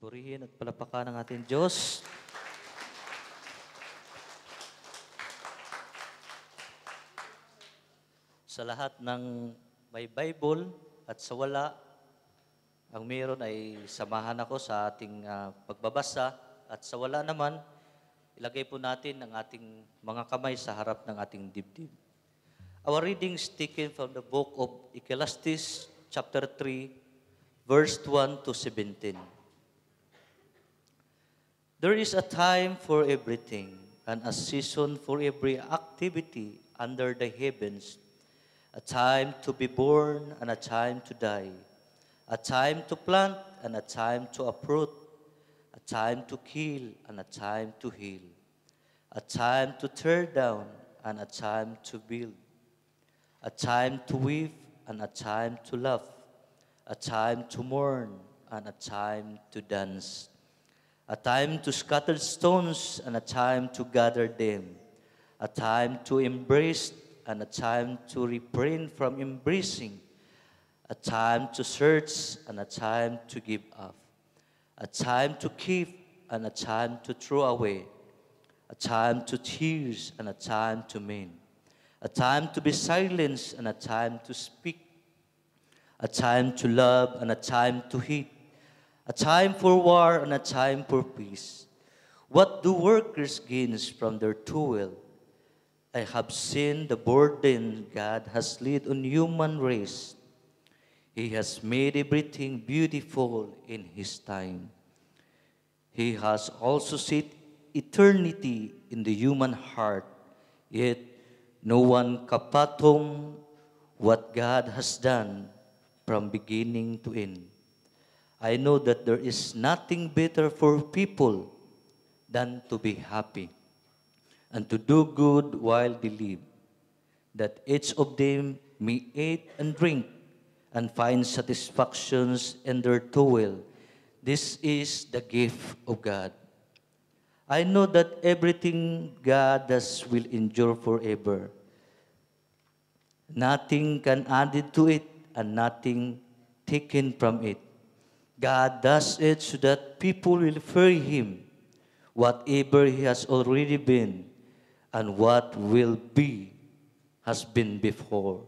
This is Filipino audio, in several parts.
Purihin at palapakan ng ating Diyos. Sa lahat ng may Bible at sa wala, ang meron ay samahan ako sa ating pagbabasa. At sa wala naman, ilagay po natin ang ating mga kamay sa harap ng ating dibdib. Our reading is taken from the book of Ecclesiastes, chapter 3, verse 1 to 17. There is a time for everything, and a season for every activity under the heavens, a time to be born and a time to die, a time to plant and a time to uproot, a time to kill and a time to heal, a time to tear down and a time to build, a time to weep and a time to laugh, a time to mourn and a time to dance, a time to scatter stones and a time to gather them, a time to embrace and a time to refrain from embracing, a time to search and a time to give up, a time to keep and a time to throw away, a time to tears and a time to mend, a time to be silenced and a time to speak, a time to love and a time to hate, a time for war and a time for peace. What do workers gain from their toil? I have seen the burden God has laid on human race. He has made everything beautiful in His time. He has also set eternity in the human heart, yet no one can fathom what God has done from beginning to end. I know that there is nothing better for people than to be happy and to do good while they live, that each of them may eat and drink and find satisfactions in their toil. This is the gift of God. I know that everything God does will endure forever. Nothing can add to it and nothing taken from it. God does it so that people will fear Him, whatever He has already been, and what will be has been before.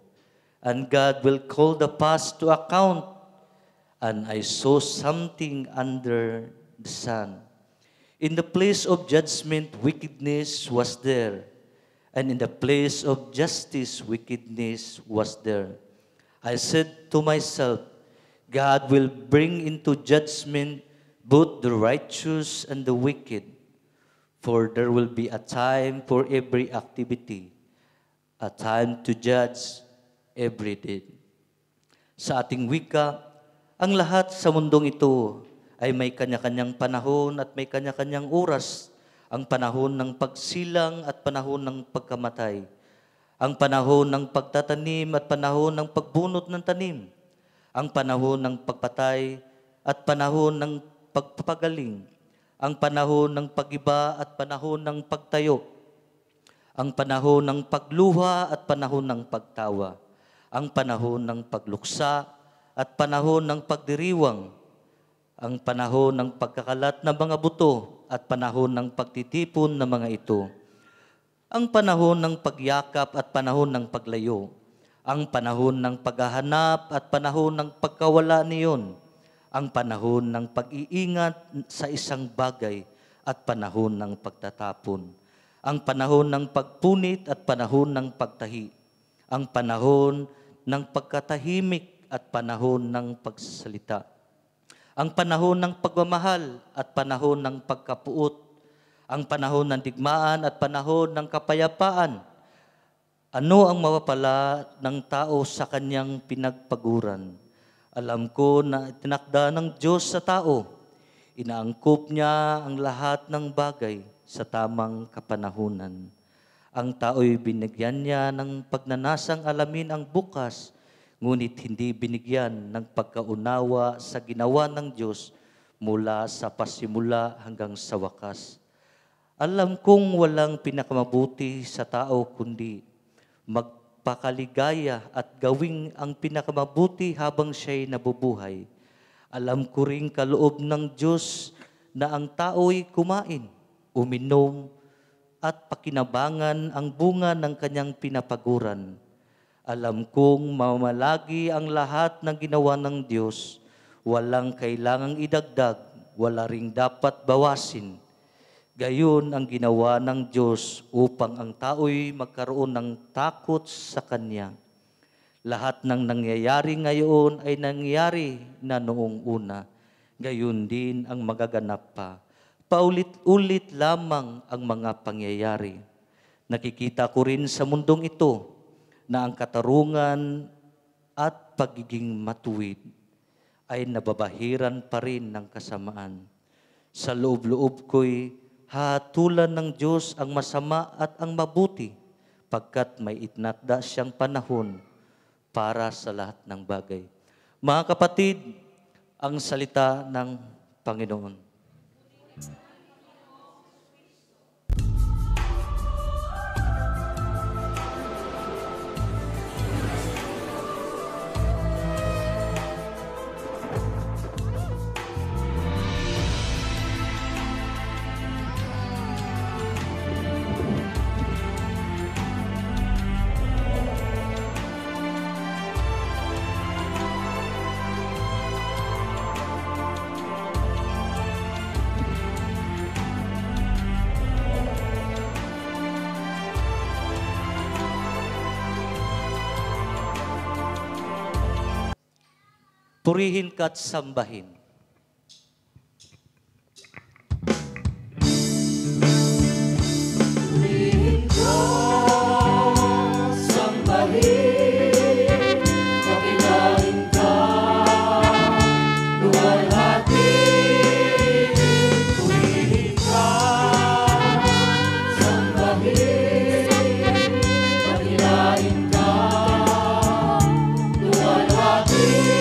And God will call the past to account. And I saw something under the sun. In the place of judgment, wickedness was there, and in the place of justice, wickedness was there. I said to myself, God will bring into judgment both the righteous and the wicked, for there will be a time for every activity, a time to judge every deed. Sa ating wika, ang lahat sa mundong ito ay may kanya-kanyang panahon at may kanya-kanyang oras. Ang panahon ng pagsilang at panahon ng pagkamatay. Ang panahon ng pagtatanim at panahon ng pagbunot ng tanim. Ang panahon ng pagpatay at panahon ng pagpapagaling. Ang panahon ng pag-iba at panahon ng pagtayo. Ang panahon ng pagluha at panahon ng pagtawa. Ang panahon ng pagluksa at panahon ng pagdiriwang. Ang panahon ng pagkakalat ng mga buto at panahon ng pagtitipon ng mga ito. Ang panahon ng pagyakap at panahon ng paglayo. Ang panahon ng paghahanap at panahon ng pagkawala niyon. Ang panahon ng pag-iingat sa isang bagay at panahon ng pagtatapon. Ang panahon ng pagpunit at panahon ng pagtahi. Ang panahon ng pagkatahimik at panahon ng pagsasalita. Ang panahon ng pagmamahal at panahon ng pagkapuot. Ang panahon ng digmaan at panahon ng kapayapaan. Ano ang mapapala ng tao sa kanyang pinagpaguran? Alam ko na tinakda ng Diyos sa tao. Inaangkop niya ang lahat ng bagay sa tamang kapanahunan. Ang tao'y binigyan niya ng pagnanasang alamin ang bukas, ngunit hindi binigyan ng pagkaunawa sa ginawa ng Diyos mula sa pasimula hanggang sa wakas. Alam kong walang pinakamabuti sa tao kundi magpakaligaya at gawing ang pinakamabuti habang siya'y nabubuhay. Alam ko ring kaloob ng Diyos na ang tao'y kumain, uminom, at pakinabangan ang bunga ng kanyang pinapaguran. Alam kong mamalagi ang lahat ng ginawa ng Diyos, walang kailangang idagdag, wala ring dapat bawasin. Gayon ang ginawa ng Diyos upang ang tao'y magkaroon ng takot sa Kanya. Lahat ng nangyayari ngayon ay nangyari na noong una. Gayon din ang magaganap pa. Paulit-ulit lamang ang mga pangyayari. Nakikita ko rin sa mundong ito na ang katarungan at pagiging matuwid ay nababahiran pa rin ng kasamaan. Sa loob-loob ko'y hatulan ng Diyos ang masama at ang mabuti, pagkat may itnatda siyang panahon para sa lahat ng bagay. Mga kapatid, ang salita ng Panginoon. Purihin ka at sambahin. Purihin ka, sambahin, kakilain ka, luwalhati. Purihin ka, sambahin, kakilain ka, luwalhati.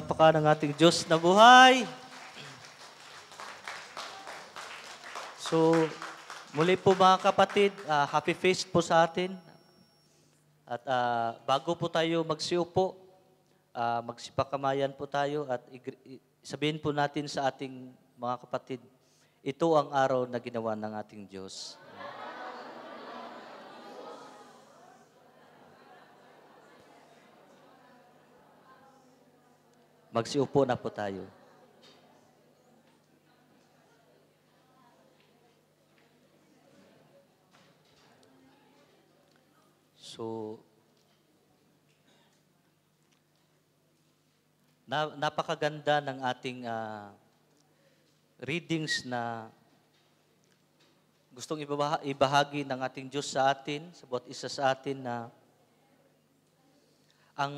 palakpakan ng ating Diyos na buhay. So, muli po mga kapatid, happy feast po sa atin. At bago po tayo magsiupo, magsipakamayan po tayo at sabihin po natin sa ating mga kapatid, ito ang araw na ginawa ng ating Diyos. Magsiupo na po tayo. So, napakaganda ng ating readings na gustong ibahagi ng ating Diyos sa atin, sa bawat isa sa atin na ang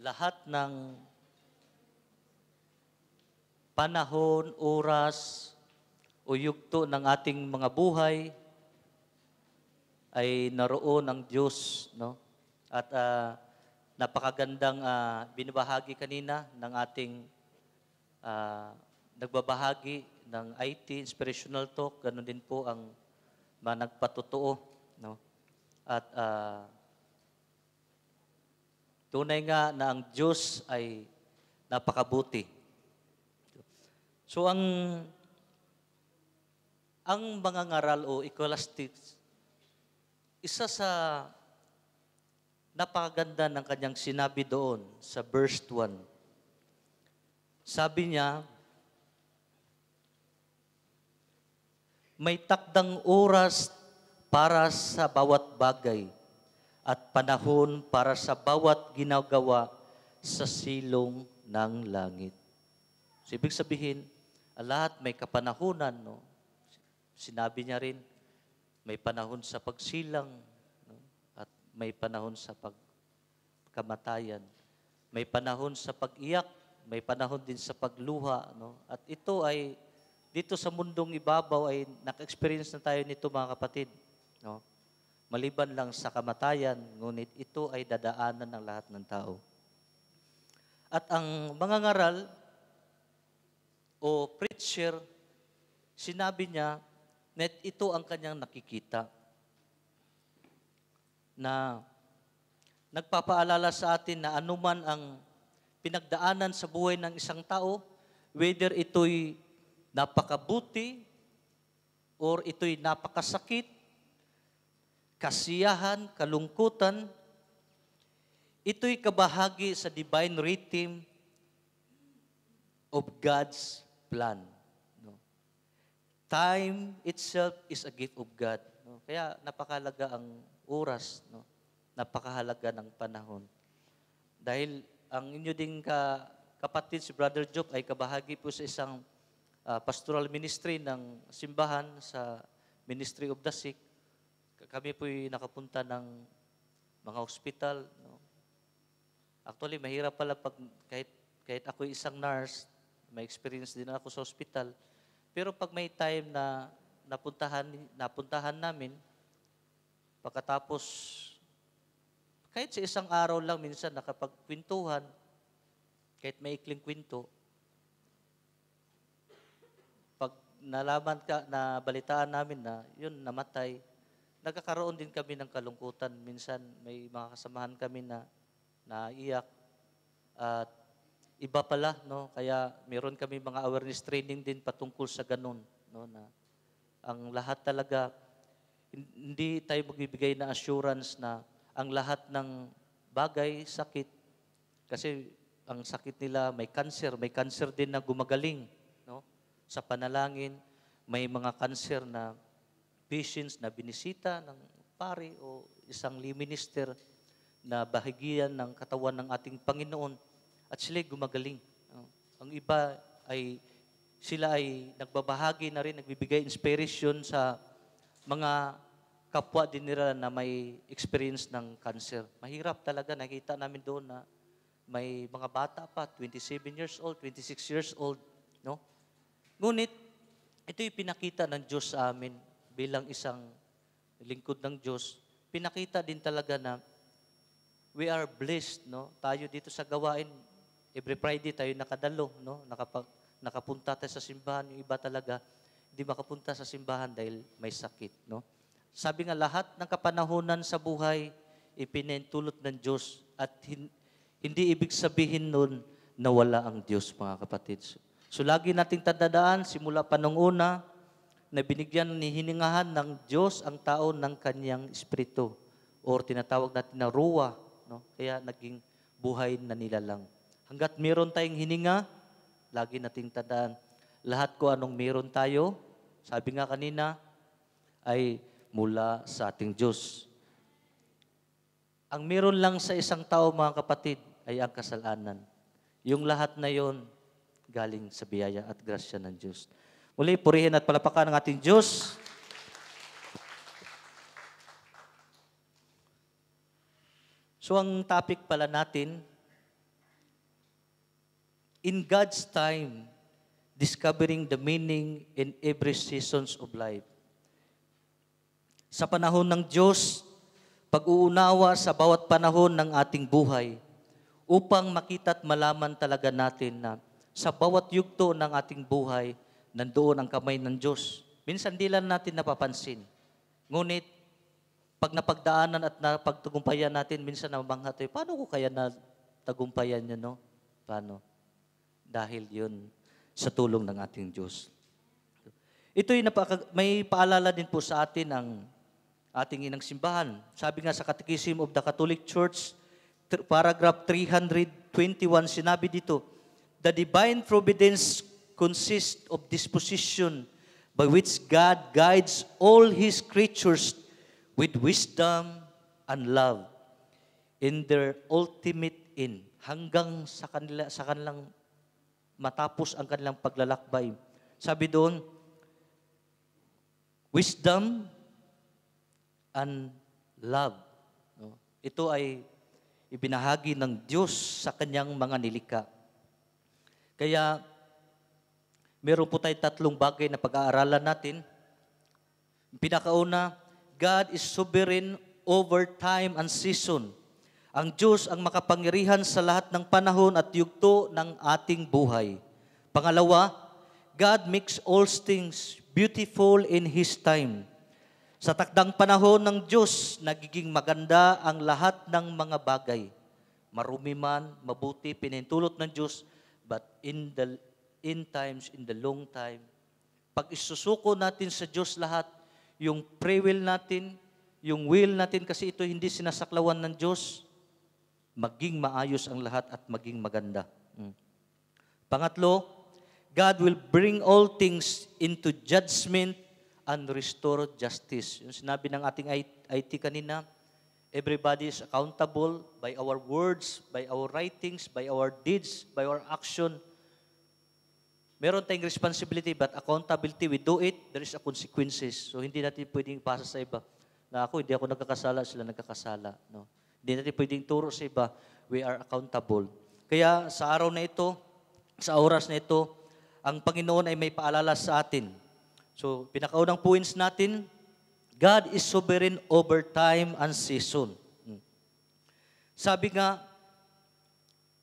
lahat ng panahon, oras, o yugto ng ating mga buhay ay naroon ang Diyos, no? At napakagandang binabahagi kanina ng ating nagbabahagi ng IT, Inspirational Talk, ganun din po ang nagpatotoo, no? At tunay nga na ang Diyos ay napakabuti. So ang mga ngaral o Ecclesiastes, isa sa napakaganda ng kanyang sinabi doon sa verse 1. Sabi niya, may takdang oras para sa bawat bagay at panahon para sa bawat ginagawa sa silong ng langit. So, ibig sabihin, lahat may kapanahunan, no? Sinabi niya rin, may panahon sa pagsilang, no? At may panahon sa pagkamatayan. May panahon sa pag-iyak, may panahon din sa pagluha, no? At ito ay, dito sa mundong ibabaw ay naka-experience na tayo nito mga kapatid, no? Maliban lang sa kamatayan, ngunit ito ay dadaanan ng lahat ng tao. At ang mga ngaral o preacher, sinabi niya na ito ang kanyang nakikita na nagpapaalala sa atin na anuman ang pinagdaanan sa buhay ng isang tao, whether ito'y napakabuti or ito'y napakasakit, kasiyahan, kalungkutan, ito'y kabahagi sa divine rhythm of God's plan. No? Time itself is a gift of God. No? Kaya napakahalaga ang oras, no? Napakahalaga ng panahon. Dahil ang inyo ding kapatid, si Brother Job, ay kabahagi po sa isang pastoral ministry ng simbahan sa Ministry of the Sick. Kami po'y nakapunta ng mga hospital. No? Actually, mahirap pala pag kahit ako'y isang nurse, may experience din ako sa hospital. Pero pag may time na napuntahan namin, pagkatapos, kahit sa isang araw lang, minsan nakapagkwentuhan, kahit may ikling kwento, pag nabalitaan namin na yun, namatay, nagkakaroon din kami ng kalungkutan. Minsan may mga kasamahan kami na naiyak at iba pala, no? Kaya meron kami mga awareness training din patungkol sa ganun, no? Na ang lahat talaga, hindi tayo magbibigay na assurance na ang lahat ng bagay, sakit, kasi ang sakit nila may cancer din na gumagaling, no? Sa panalangin, may mga cancer na patients na binisita ng pari o isang lay minister na bahagian ng katawan ng ating Panginoon at sila'y gumagaling. Ang iba sila ay nagbabahagi na rin, nagbibigay inspiration sa mga kapwa din nila na may experience ng cancer. Mahirap talaga, nakita namin doon na may mga bata pa, 27 years old, 26 years old, no? Ngunit, ito yung pinakita ng Diyos sa amin bilang isang lingkod ng Diyos. Pinakita din talaga na we are blessed, no? Tayo dito sa gawain, every Friday tayo nakadalo, no? Nakapunta tayo sa simbahan. Yung iba talaga, hindi makapunta sa simbahan dahil may sakit, no? Sabi nga, lahat ng kapanahunan sa buhay, ipinintulot ng Diyos at hindi ibig sabihin nun na wala ang Diyos, mga kapatid. So lagi nating tandaan, simula pa nung una, na binigyan ni hiningahan ng Diyos ang tao ng kanyang espiritu or tinatawag natin na ruwa, no? Kaya naging buhay na nilalang. Hanggat meron tayong hininga, lagi nating tandaan, lahat ko anong meron tayo, sabi nga kanina, ay mula sa ating Diyos. Ang meron lang sa isang tao, mga kapatid, ay ang kasalanan. Yung lahat na yon galing sa biyaya at grasya ng Diyos. Muli, purihin at palapakan ng ating Diyos. So, ang topic pala natin, in God's time, discovering the meaning in every seasons of life. Sa panahon ng Diyos, pag-uunawa sa bawat panahon ng ating buhay upang makita at malaman talaga natin na sa bawat yugto ng ating buhay, nandoon ang kamay ng Diyos. Minsan di lang natin napapansin. Ngunit, pag napagdaanan at napagtagumpayan natin, minsan namamangha tayo, paano ko kaya natagumpayan yun, no? Paano? Dahil yun sa tulong ng ating Diyos. Ito'y may paalala din po sa atin ang ating inang simbahan. Sabi nga sa Catechism of the Catholic Church, paragraph 321, sinabi dito, the divine providence consists of disposition by which God guides all His creatures with wisdom and love in their ultimate end. Hanggang sa kanilang matapos ang kanilang paglalakbay. Sabi doon, wisdom and love. No? Ito ay ibinahagi ng Diyos sa kanyang mga nilikha. Kaya, meron po tayong tatlong bagay na pag-aaralan natin. Pinakauna, God is sovereign over time and season. Ang Diyos ang makapangyarihan sa lahat ng panahon at yugto ng ating buhay. Pangalawa, God makes all things beautiful in His time. Sa takdang panahon ng Diyos, nagiging maganda ang lahat ng mga bagay. Marumi man, mabuti, pinintulot ng Diyos, but in times, in the long time, pag isusuko natin sa Diyos lahat, yung free will natin, yung will natin, kasi ito hindi sinasaklawan ng Diyos, maging maayos ang lahat at maging maganda. Pangatlo, God will bring all things into judgment and restore justice. Yung sinabi ng ating IT kanina, everybody is accountable by our words, by our writings, by our deeds, by our action. Meron tayong responsibility, but accountability, we do it, there is a consequences. So, hindi natin pwedeng ipasa sa iba na hindi ako nagkakasala, sila nagkakasala. No? Hindi natin pwedeng turo sa iba, we are accountable. Kaya, sa araw na ito, sa oras na ito, ang Panginoon ay may paalala sa atin. So, pinakaunang points natin, God is sovereign over time and season. Sabi nga,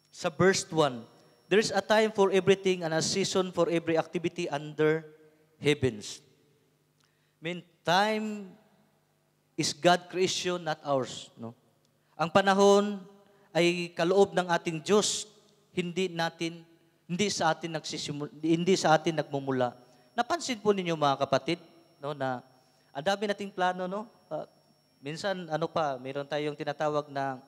sa verse 1, there is a time for everything and a season for every activity under heavens. Time is God's creation, not ours. No? Ang panahon ay kaloob ng ating Diyos, hindi sa atin nagmumula. Napansin po ninyo, mga kapatid, no, na ang dami nating plano, no? Minsan, mayroon tayong tinatawag na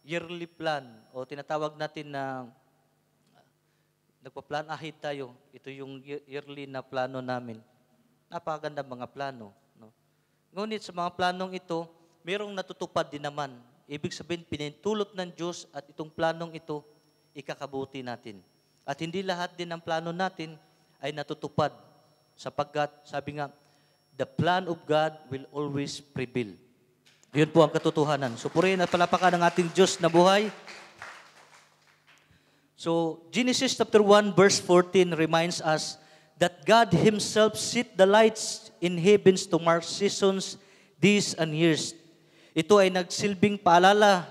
yearly plan o tinatawag natin na nagpa-plan ahead tayo. Ito yung yearly na plano namin. Napakaganda mga plano. No? Ngunit sa mga planong ito, mayroong natutupad din naman. Ibig sabihin, pinintulot ng Diyos at itong planong ito, ikakabuti natin. At hindi lahat din ng plano natin ay natutupad. Sapagkat, sabi nga, the plan of God will always prevail. Yun po ang katotohanan. So, purihin at palapakan ng ating Diyos na buhay. So, Genesis chapter 1 verse 14 reminds us that God Himself set the lights in heavens to mark seasons, days, and years. Ito ay nagsilbing paalala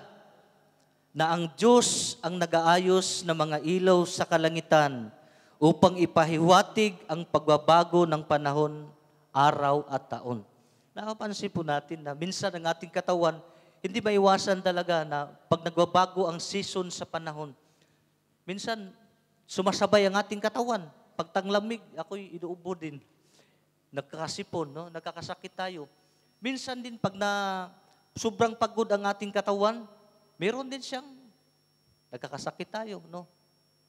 na ang Diyos ang nag-aayos ng mga ilaw sa kalangitan upang ipahiwatig ang pagbabago ng panahon, araw at taon. Napapansin po natin na minsan ang ating katawan, hindi maiwasan talaga na pag nagbabago ang season sa panahon, minsan sumasabay ang ating katawan. Pag tanglamig, ako'y inuubo din. Nagkakasipon, no? Nagkakasakit tayo. Minsan din pag sobrang pagod ang ating katawan, meron din siyang nagkakasakit tayo, no?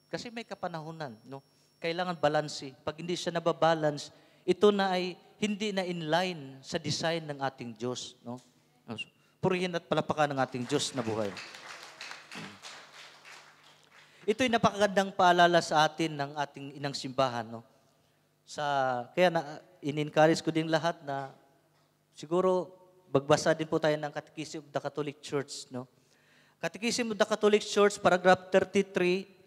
Kasi may kapanahunan, no? Kailangan balanse. Pag hindi siya nababalance, ito na ay hindi na in line sa design ng ating Diyos, no? Purihin at palapakan ng ating Diyos na buhay. Ito'y napakagandang paalala sa atin ng ating inang simbahan, no? Kaya in-encourage ko din lahat na siguro magbasa din po tayo ng Catechism of the Catholic Church, no? Catechism of the Catholic Church, paragraph 338.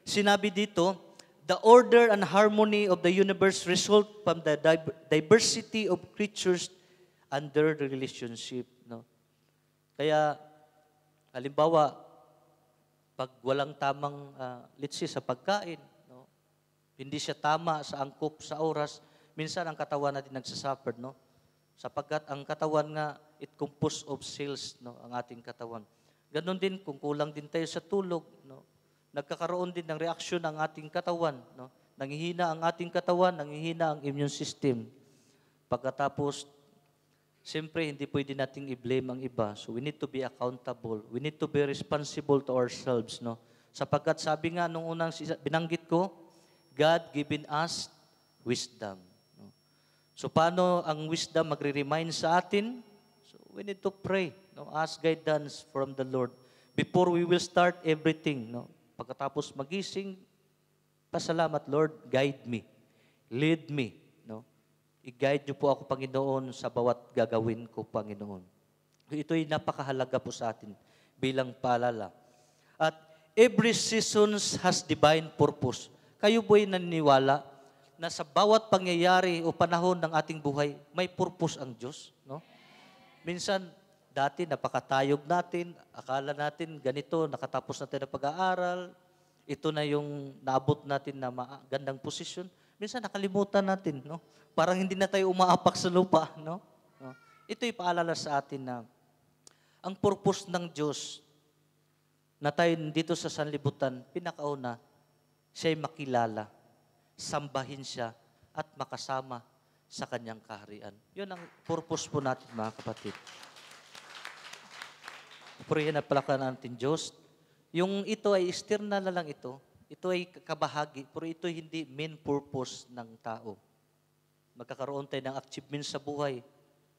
Sinabi dito, the order and harmony of the universe result from the diversity of creatures under the relationship, no? Kaya halimbawa, pag walang tamang let's say sa pagkain, no? Hindi siya tama sa angkop sa oras, minsan ang katawan natin nagsasuffer, no? Sapagkat ang katawan nga, it composed of cells, no? Ang ating katawan. Ganon din kung kulang din tayo sa tulog, no? Nagkakaroon din ng reaksyon ang ating katawan, no? Nangihina ang ating katawan, nangihina ang immune system. Pagkatapos, siyempre hindi pwede nating i-blame ang iba. So we need to be accountable. We need to be responsible to ourselves, no? Sapagkat sabi nga nung unang binanggit ko, God given us wisdom. So, paano ang wisdom magre-remind sa atin? So, we need to pray, no? Ask guidance from the Lord before we will start everything, no? Pagkatapos magising, pasalamat, Lord, guide me, lead me, no? I-guide niyo po ako, Panginoon, sa bawat gagawin ko, Panginoon. Ito'y napakahalaga po sa atin bilang paalala. At every season has divine purpose. Kayo po'y naniniwala na sa bawat pangyayari o panahon ng ating buhay, may purpose ang Diyos, no? Minsan, dati napakatayog natin, akala natin ganito, nakatapos natin ang pag-aaral, ito na yung naabot natin na magandang posisyon. Minsan nakalimutan natin, no? Parang hindi na tayo umaapak sa lupa, no? Ito'y paalala sa atin na ang purpose ng Diyos na tayo dito sa sanlibutan, pinakauna, siya'y makilala, sambahin siya, at makasama sa kanyang kaharian. Yun ang purpose po natin, mga kapatid. Purihin at palakan natin, Diyos. Yung ito ay external na lang ito. Ito ay kabahagi, pero ito hindi main purpose ng tao. Magkakaroon tayo ng achievement sa buhay.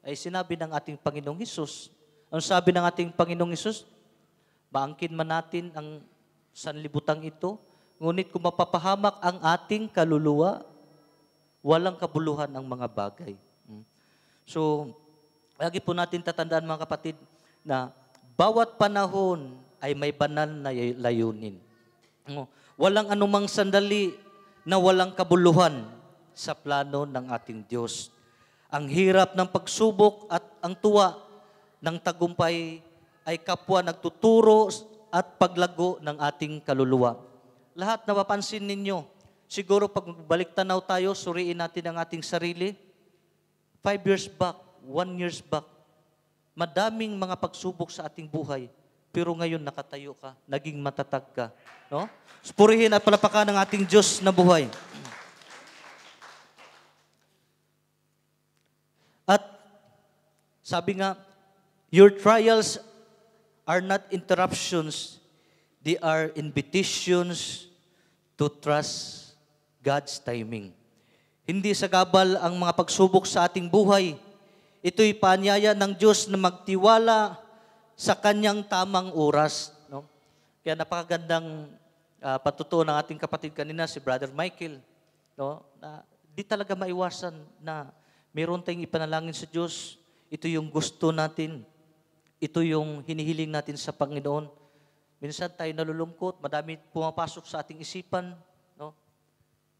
Ay sinabi ng ating Panginoong Hesus. Ang sabi ng ating Panginoong Hesus, maangkin man natin ang sanlibutang ito, ngunit kung mapapahamak ang ating kaluluwa, walang kabuluhan ang mga bagay. So, lagi po natin tatandaan, mga kapatid, na bawat panahon ay may banal na layunin. Walang anumang sandali na walang kabuluhan sa plano ng ating Diyos. Ang hirap ng pagsubok at ang tuwa ng tagumpay ay kapwa nagtuturo at paglago ng ating kaluluwa. Lahat na mapapansin ninyo, siguro pag balik tanaw tayo, suriin natin ang ating sarili. 5 years back, 1 years back, madaming mga pagsubok sa ating buhay, pero ngayon nakatayo ka, naging matatag ka. No? Purihin at palapakan ng ating Diyos na buhay. At sabi nga, your trials are not interruptions, they are invitations to trust God's timing. Hindi sagabal ang mga pagsubok sa ating buhay. Ito'y paanyaya ng Diyos na magtiwala sa Kanyang tamang oras. No? Kaya napakagandang patutuo ng ating kapatid kanina, si Brother Michael, no? Na di talaga maiwasan na meron tayong ipanalangin sa Diyos. Ito yung gusto natin. Ito yung hinihiling natin sa Panginoon. Minsan tayo nalulungkot, madami pumapasok sa ating isipan, no?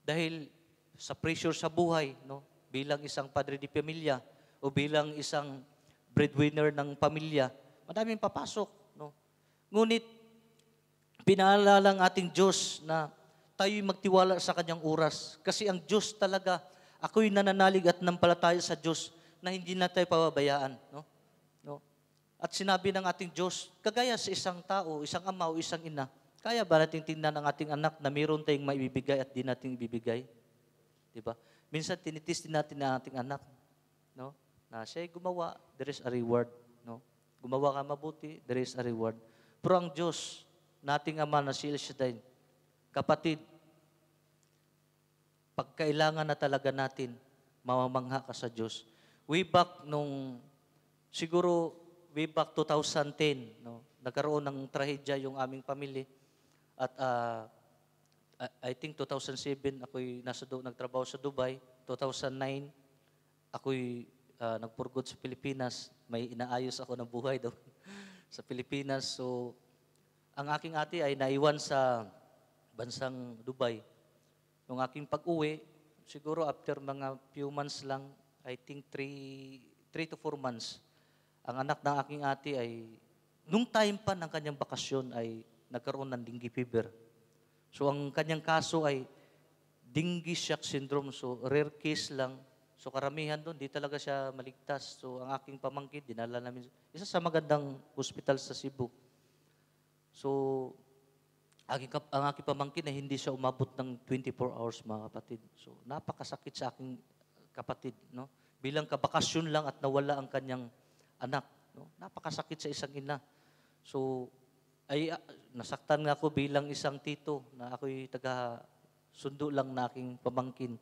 Dahil sa pressure sa buhay, no? Bilang isang padre di pamilya o bilang isang breadwinner ng pamilya, Madaming papasok. No? Ngunit, pinaalala ng ating Diyos na tayo'y magtiwala sa Kanyang oras. Kasi ang Diyos talaga, ako'y nananalig at nampalataya sa Diyos na hindi na tayo pababayaan. No? No? At sinabi ng ating Diyos, kagaya sa isang tao, isang ama o isang ina, kaya ba nating tingnan ang ating anak na mayroon tayong maibibigay at di nating ibibigay? Diba? Minsan tinitis din natin ang ating anak. No? Na siya'y gumawa, there is a reward. No? Gumawa ka mabuti, there is a reward. Pero ang Diyos, nating Ama na si El Shaddai, kapatid, pagkailangan na talaga natin, mamamangha ka sa Diyos. Siguro way back 2010, no, nagkaroon ng trahedya yung aming pamilya. At I think 2007, ako'y nagtrabaho sa Dubai. 2009, ako'y nagpurgod sa Pilipinas. May inaayos ako ng buhay doon sa Pilipinas. So, ang aking ate ay naiwan sa bansang Dubai. Nung aking pag-uwi, siguro after mga few months lang, I think 3 to 4 months, ang anak ng aking ate ay, nung time pa ng kanyang bakasyon ay nagkaroon ng dengue fever. So ang kanyang kaso ay dengue shock syndrome. So rare case lang. So karamihan doon, di talaga siya maligtas. So ang aking pamangkin, dinala namin, isa sa magandang hospital sa Cebu. So, ang aking pamangkin na hindi siya umabot ng 24 hours, mga kapatid. So, napakasakit sa aking kapatid, no? Bilang kabakasyon lang at nawala ang kanyang anak, no? Napakasakit sa isang ina. So, nasaktan nga ako bilang isang tito na ako'y taga-sundo lang na aking pamangkin.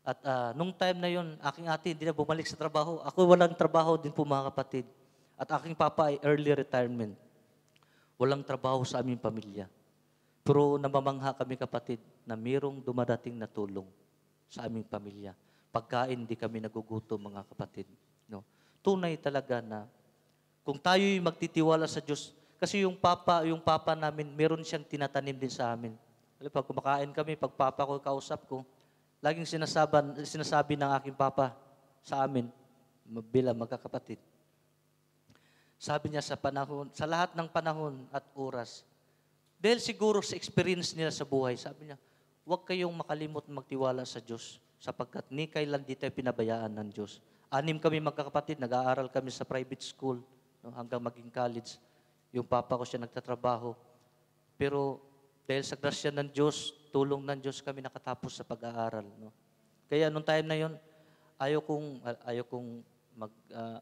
At nung time na yon, aking ate hindi na bumalik sa trabaho. Ako walang trabaho din po, mga kapatid. At aking papa ay early retirement. Walang trabaho sa aming pamilya. Pero namamangha kami, kapatid, na mayroong dumadating na tulong sa aming pamilya. Pagkain, di kami nagugutom, mga kapatid. No? Tunay talaga na kung tayo'y magtitiwala sa Diyos, kasi yung papa namin, meron siyang tinatanim din sa amin. Pag kumakain kami, pag papa ko kausap ko, laging sinasabi ng aking papa sa amin, bilang magkakapatid. Sabi niya sa lahat ng panahon at oras, dahil siguro sa experience nila sa buhay, sabi niya, huwag kayong makalimot magtiwala sa Diyos sapagkat ni kailan di tayo pinabayaan ng Diyos. 6 kami magkakapatid, nag-aaral kami sa private school, no, hanggang maging college. Yung papa ko siya nagtatrabaho. Pero dahil sa grasya ng Diyos, tulong ng Diyos kami nakatapos sa pag-aaral. No? Kaya nung time na yon,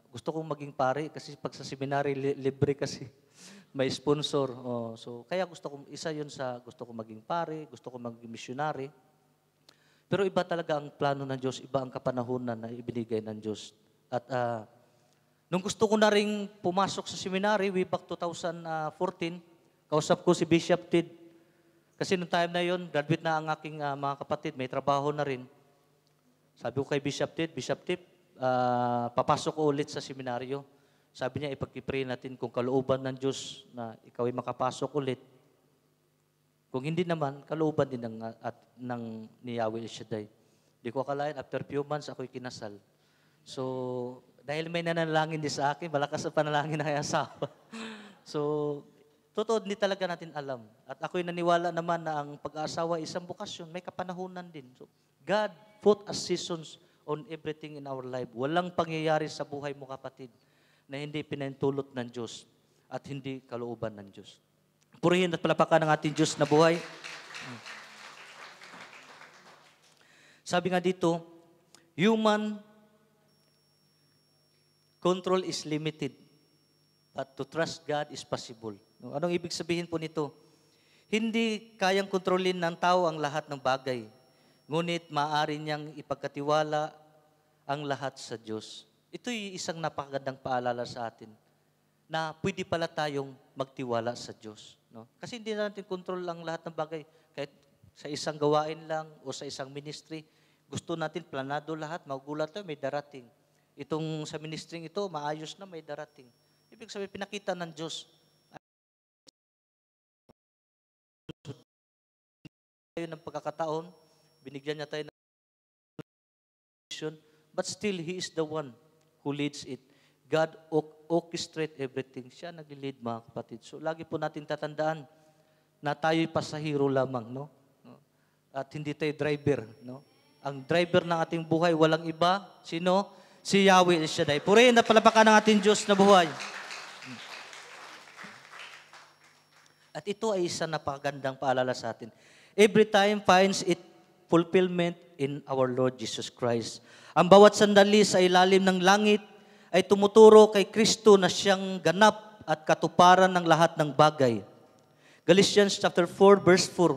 gusto kong maging pare kasi pag sa seminary, libre kasi. May sponsor. So, kaya isa yun sa gusto kong maging pare, gusto kong maging missionary. Pero iba talaga ang plano ng Diyos, iba ang kapanahunan na ibinigay ng Diyos. At nung gusto ko na rin pumasok sa seminary, way back 2014, kausap ko si Bishop Tid. Kasi nung time na yon, graduate na ang aking mga kapatid, may trabaho na rin. Sabi ko kay Bishop Tid, papasok ko ulit sa seminaryo. Sabi niya, ipag-pray natin kung kalooban ng Diyos na ikaw ay makapasok ulit. Kung hindi naman, kalooban din ng ni Yahweh El Shaddai. Di ko akalain, after few months, ako'y kinasal. So, dahil may nanalangin din sa akin, malakas sa panalangin ng asawa. So, totoo, hindi talaga natin alam. At ako'y naniwala naman na ang pag-aasawa isang bukasyon, may kapanahunan din. So, God put a seasons on everything in our life. Walang pangyayari sa buhay mo, kapatid, na hindi pinahintulot ng Diyos at hindi kalooban ng Diyos. Purihin at palapakan ng ating Diyos na buhay. Sabi nga dito, human control is limited, but to trust God is possible. Anong ibig sabihin po nito? Hindi kayang kontrolin ng tao ang lahat ng bagay, ngunit maaari niyang ipagkatiwala ang lahat sa Diyos. Ito'y isang napakagandang paalala sa atin na pwede pala tayong magtiwala sa Diyos. No? Kasi hindi natin kontrol ang lahat ng bagay. Kahit sa isang gawain lang o sa isang ministry, gusto natin planado lahat, magugulat tayo, may darating. Itong sa ministry ito, maayos na, may darating. Ibig sabihin, pinakita ng Diyos. Tayo ng pagkakataon, binigyan niya tayo ng mission, but still, He is the one who leads it. God orchestrate everything. Siya nag-lead, mga kapatid. So lagi po natin tatandaan na tayo'y pasahero lamang, no? At hindi tayo driver, no? Ang driver ng ating buhay, walang iba. Sino? Si Yahweh El Shaddai. Purihin at palapakan ng ating Diyos na buhay. At ito ay isa napakagandang paalala sa atin. Every time finds it fulfillment in our Lord Jesus Christ. Ang bawat sandali sa ilalim ng langit ay tumuturo kay Kristo na siyang ganap at katuparan ng lahat ng bagay. Galatians chapter 4 verse 4.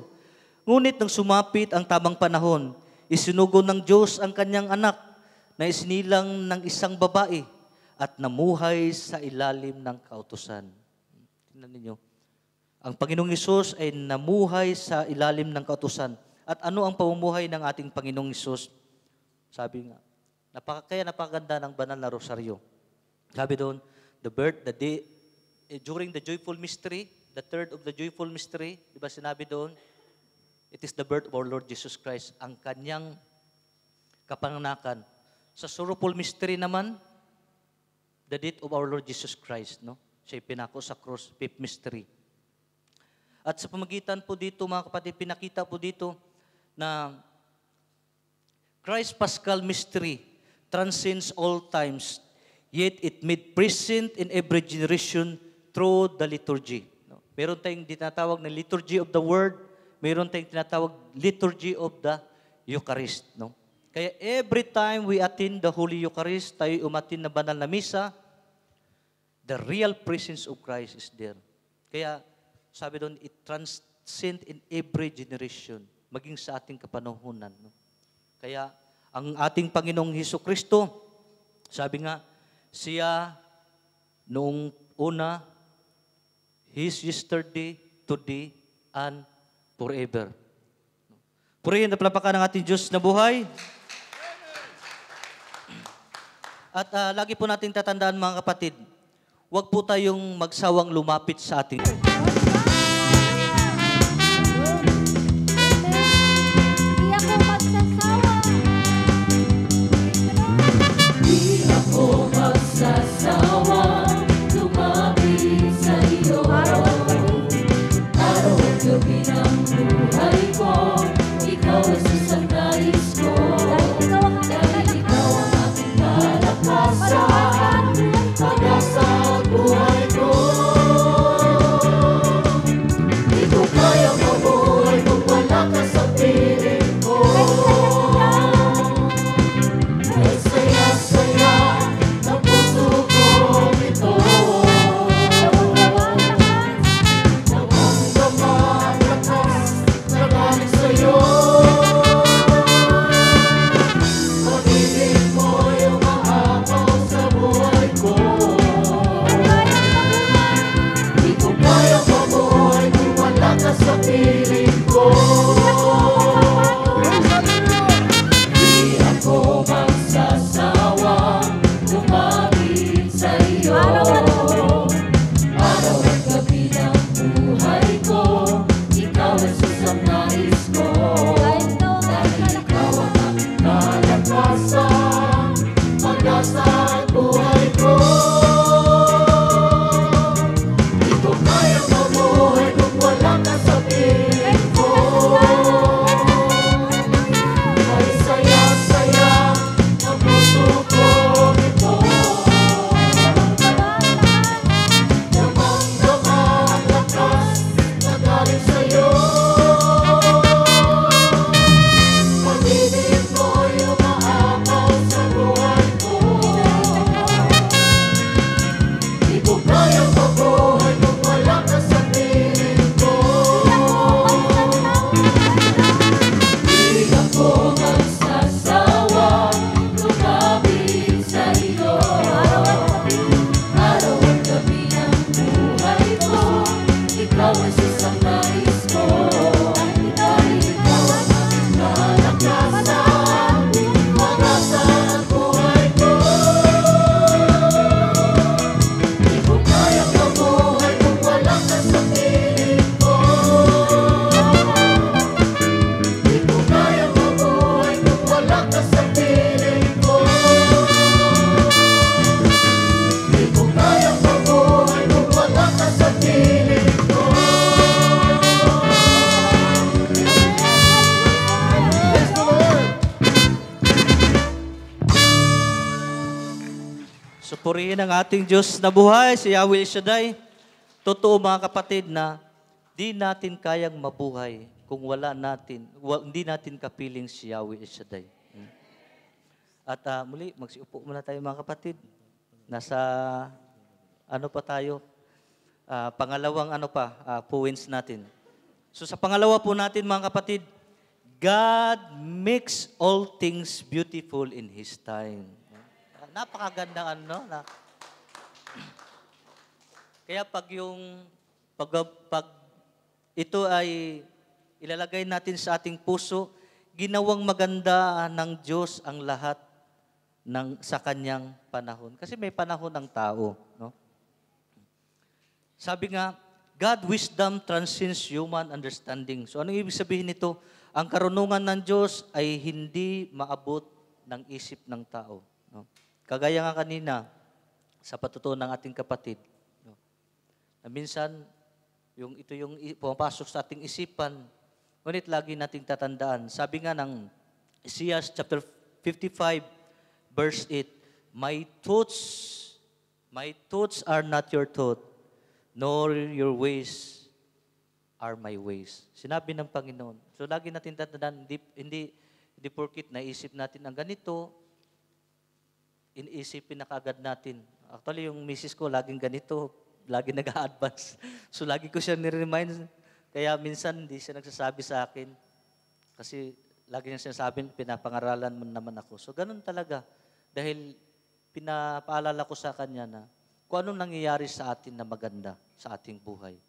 Ngunit nang sumapit ang tamang panahon, isinugo ng Diyos ang kanyang anak na isinilang ng isang babae at namuhay sa ilalim ng kautusan. Tingnan ninyo. Ang Panginoong Hesus ay namuhay sa ilalim ng kautusan. At ano ang pamumuhay ng ating Panginoong Hesus? Sabi nga, kaya napakaganda ng banal na rosaryo. Sabi doon, during the joyful mystery, the third of the joyful mystery, di ba sinabi doon, it is the birth of our Lord Jesus Christ, ang kanyang kapanganakan. Sa sorrowful mystery naman, the death of our Lord Jesus Christ, no? Siya pinako sa cross, fifth mystery. At sa pamagitan po dito, mga kapatid, pinakita po dito na Christ's Paschal mystery transcends all times, yet it made present in every generation through the liturgy. No? Meron tayong tinatawag na liturgy of the Word, meron tayong tinatawag liturgy of the Eucharist. No? Kaya every time we attend the Holy Eucharist, tayo umatin na banal na misa, the real presence of Christ is there. Kaya sabi doon, it transcends in every generation, maging sa ating kapanahunan. No? Kaya ang ating Panginoong Hesukristo, sabi nga, siya noong una, His yesterday, today, and forever. Purihin na palapakan ng ating Diyos na buhay. At lagi po natin tatandaan, mga kapatid, huwag po tayong magsawang lumapit sa ating Di ako magsasawa lumapit sa iyo. Araw at gabi ng buhay ko, ikaw ay susandais ko. Dahil ikaw ang aking kalakasan, pag-asa at buhay ko. Purihin ang ating Diyos na buhay, si Yahweh El Shaddai. Totoo mga kapatid na di natin kayang mabuhay kung hindi natin kapiling si Yahweh El Shaddai. At muli, magsiupo muna tayo mga kapatid. Nasa, ano pa tayo? Pangalawang points natin. So sa pangalawa po natin mga kapatid, God makes all things beautiful in His time. Napakagandang Kaya pag ito ay ilalagay natin sa ating puso, ginawang maganda ng Diyos ang lahat sa kanyang panahon. Kasi may panahon ng tao, no? Sabi nga, God wisdom transcends human understanding. So anong ibig sabihin nito? Ang karunungan ng Diyos ay hindi maabot ng isip ng tao, no? Kagaya nga kanina, sa patutuo ng ating kapatid, no? Na minsan, ito yung pumapasok sa ating isipan, ngunit lagi nating tatandaan. Sabi nga ng Isaiah chapter 55, verse 8, My thoughts are not your thought, nor your ways are my ways. Sinabi ng Panginoon. So lagi natin tatandaan, hindi porkit naisip natin ang ganito, iniisipin na kaagad natin. Actually, yung misis ko, laging ganito, lagi nag-a-advance. So, lagi ko siya nire-remind. Kaya minsan, hindi siya nagsasabi sa akin. Kasi, lagi niya sinasabi, pinapangaralan mo naman ako. So, ganun talaga. Dahil, pinapaalala ko sa kanya na, kung anong nangyayari sa atin na maganda sa ating buhay.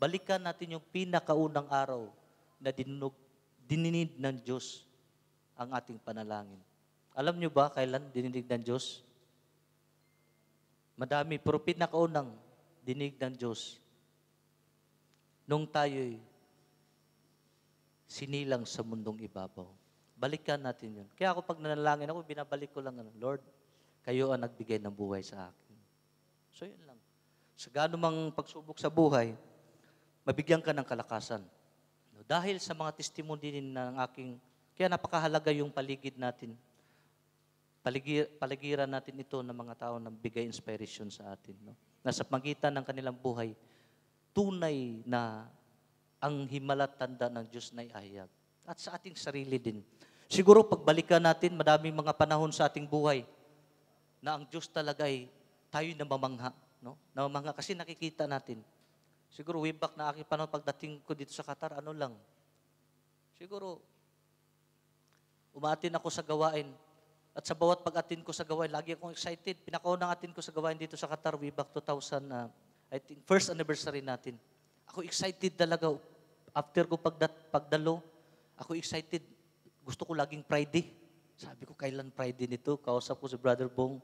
Balikan natin yung pinakaunang araw na dininig ng Diyos ang ating panalangin. Alam nyo ba kailan dininig ng Diyos? Madami, pero pinakaunang dinig ng Diyos nung tayo'y sinilang sa mundong ibabaw. Balikan natin yun. Kaya ako pag nanalangin ako, binabalik ko lang, Lord, kayo ang nagbigay ng buhay sa akin. So yun lang. Sa gaano mang pagsubok sa buhay, mabigyan ka ng kalakasan. Dahil sa mga testimony din ng aking, kaya napakahalaga yung paligid natin. Paligiran natin ito ng mga tao na bigay inspiration sa atin. No? Nasa pagitan ng kanilang buhay, tunay na ang himalat tanda ng Diyos na iahayag. At sa ating sarili din. Siguro pagbalikan natin, madaming mga panahon sa ating buhay na ang Diyos talaga ay tayo namamangha. No? Namamangha kasi nakikita natin. Siguro way back na aking panahon pagdating ko dito sa Qatar, siguro umaatin ako sa gawain. At sa bawat pag-attend ko sa gawain, lagi akong excited. Pinakaunang attend ko sa gawain dito sa Qatar, way back 2000, I think, first anniversary natin. Ako excited talaga. After ko pagdalo, ako excited. Gusto ko laging Friday. Sabi ko, kailan Friday nito? Kausap ko si Brother Bong,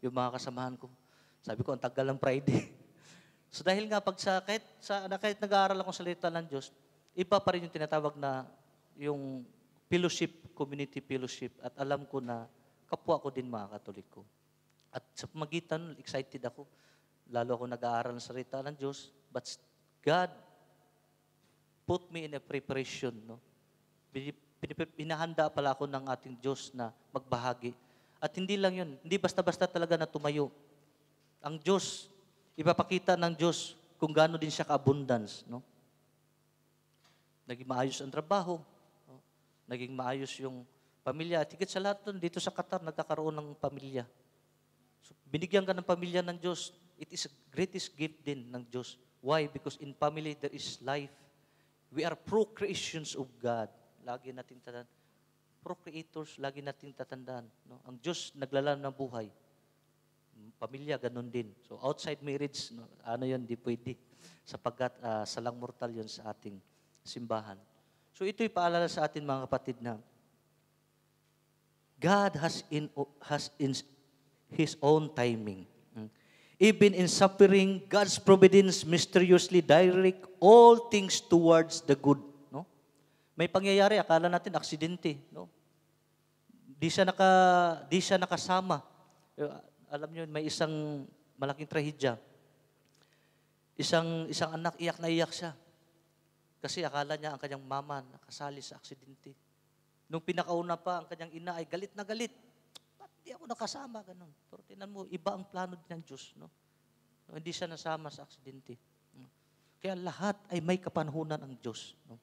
yung mga kasamahan ko. Sabi ko, ang tagal ng Friday. So dahil nga, kahit nag-aaral akong salita ng Diyos, iba pa rin yung tinatawag na yung fellowship, community fellowship. At alam ko na kapwa ko din mga Katoliko. At sa pamagitan, excited ako. Lalo ako nag-aaral ng salita ng Diyos. But God put me in a preparation. No? Pinahanda pala ako ng ating Diyos na magbahagi. At hindi lang yun. Hindi basta-basta talaga na tumayo. Ang Diyos, ipapakita ng Diyos kung gaano din siya ka-abundance. No? Naging maayos ang trabaho. No? Naging maayos yung pamilya. At higit sa lahat doon, dito sa Qatar, nagkakaroon ng pamilya. So, binigyan ka ng pamilya ng Diyos. It is the greatest gift din ng Diyos. Why? Because in family, there is life. We are procreations of God. Lagi nating tatandaan. Procreators, lagi nating tatandaan. No? Ang Diyos naglalaan ng buhay. Pamilya, ganun din. So, outside marriage, yun, di pwede. Sapagkat salang mortal yun sa ating simbahan. So, ito'y paalala sa atin, mga kapatid, na God has in His own timing. Even in suffering, God's providence mysteriously direct all things towards the good. No? May pangyayari, akala natin aksidente. No? Di siya nakasama. Alam niyo, may isang malaking trahedya. Isang anak, iyak na iyak siya. Kasi akala niya ang kanyang mama nakasali sa aksidente. Nung pinakauna pa, ang kanyang ina ay galit na galit. Ba't hindi ako nakasama, ganun. Pero tingnan mo, iba ang plano din ng Diyos, no? No, hindi siya nasama sa aksidente. No? Kaya lahat ay may kapanahunan ang Diyos. No?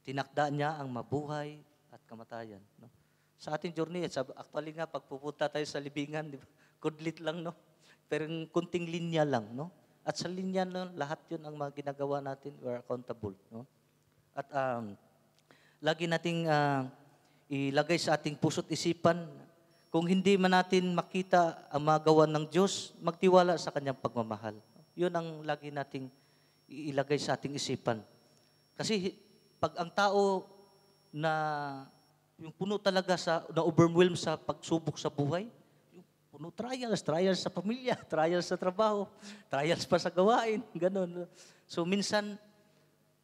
Tinakda niya ang mabuhay at kamatayan. No? Sa ating journey, actually nga, pag pupunta tayo sa libingan, di ba? Kudlit lang, no? Pero yung kunting linya lang, no? At sa linya, no, lahat yun ang mga ginagawa natin, we're accountable, no? At lagi nating ilagay sa ating puso't isipan, kung hindi man natin makita ang mga gawa ng Diyos, magtiwala sa Kanyang pagmamahal. Yun ang lagi nating ilagay sa ating isipan. Kasi pag ang tao na yung puno talaga na overwhelmed sa pagsubok sa buhay, yung puno trials sa pamilya, trials sa trabaho, trials pa sa gawain, ganun. So minsan,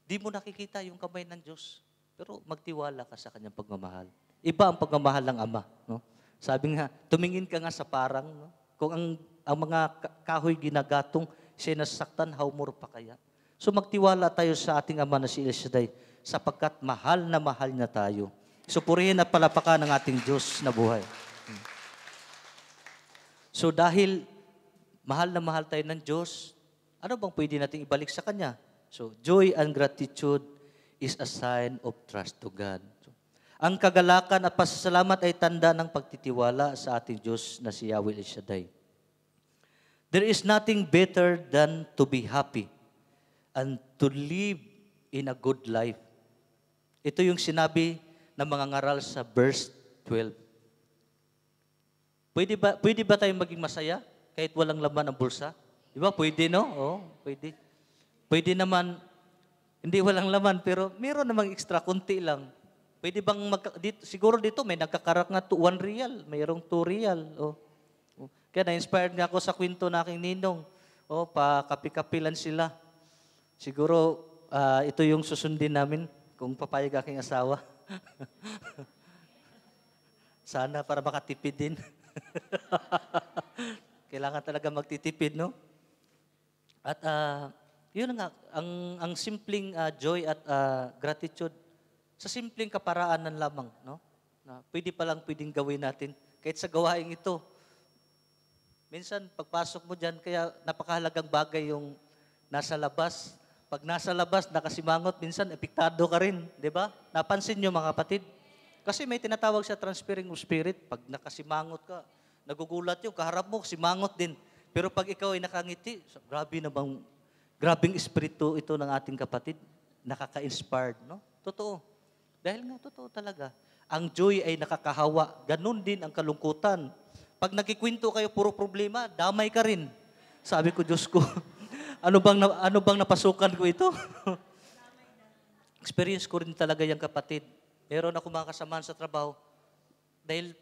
di mo nakikita yung kamay ng Diyos, pero magtiwala ka sa Kanyang pagmamahal. Iba ang pagmamahal ng Ama, no? Sabi nga, tumingin ka nga sa parang, no? Kung ang mga kahoy ginagatong, siya nasaktan, how more pa kaya? So magtiwala tayo sa ating Ama na si El Shaddai, sapagkat mahal na mahal niya tayo. So purihin at palapakan ng ating Diyos na buhay. So dahil mahal na mahal tayo ng Diyos, ano bang pwede natin ibalik sa Kanya? So joy and gratitude is a sign of trust to God. Ang kagalakan at pasasalamat ay tanda ng pagtitiwala sa ating Diyos na si Yahweh El Shaddai. There is nothing better than to be happy and to live in a good life. Ito yung sinabi ng mga ngaral sa verse 12. Pwede ba tayong maging masaya kahit walang laman ang bulsa? Di ba? Pwede, no? Oo, pwede. Pwede naman, hindi walang laman, pero meron namang extra, kunti lang. Pwede bang, siguro dito may nagkakarak nga 1 real, mayroong 2 real. Oh. Kaya na-inspired nga ako sa kwento na aking ninong. Oh, pa-kapi-kapilan sila. Siguro, ito yung susundin namin kung papayag aking asawa. Sana para makatipid din. Kailangan talaga magtitipid, no? At yun nga, ang simpleng joy at gratitude, sa simpleng kaparaanan lamang, no? Na pwedeng gawin natin kahit sa gawaing ito. Minsan, pagpasok mo dyan, kaya napakahalagang bagay yung nasa labas. Pag nasa labas, nakasimangot, minsan, epiktado ka rin, di ba? Napansin nyo, mga kapatid? Kasi may tinatawag sa transferring of spirit. Pag nakasimangot ka, nagugulat yung kaharap mo, simangot din. Pero pag ikaw ay nakangiti, grabing espiritu ito ng ating kapatid. Nakaka-inspired, no? Totoo. Dahil nga, totoo talaga. Ang joy ay nakakahawa. Ganon din ang kalungkutan. Pag nagkikwento kayo, puro problema, damay ka rin. Sabi ko, Diyos ko, ano bang napasukan ko ito? Experience ko rin talaga yung kapatid. Meron ako mga kasamahan sa trabaho. Dahil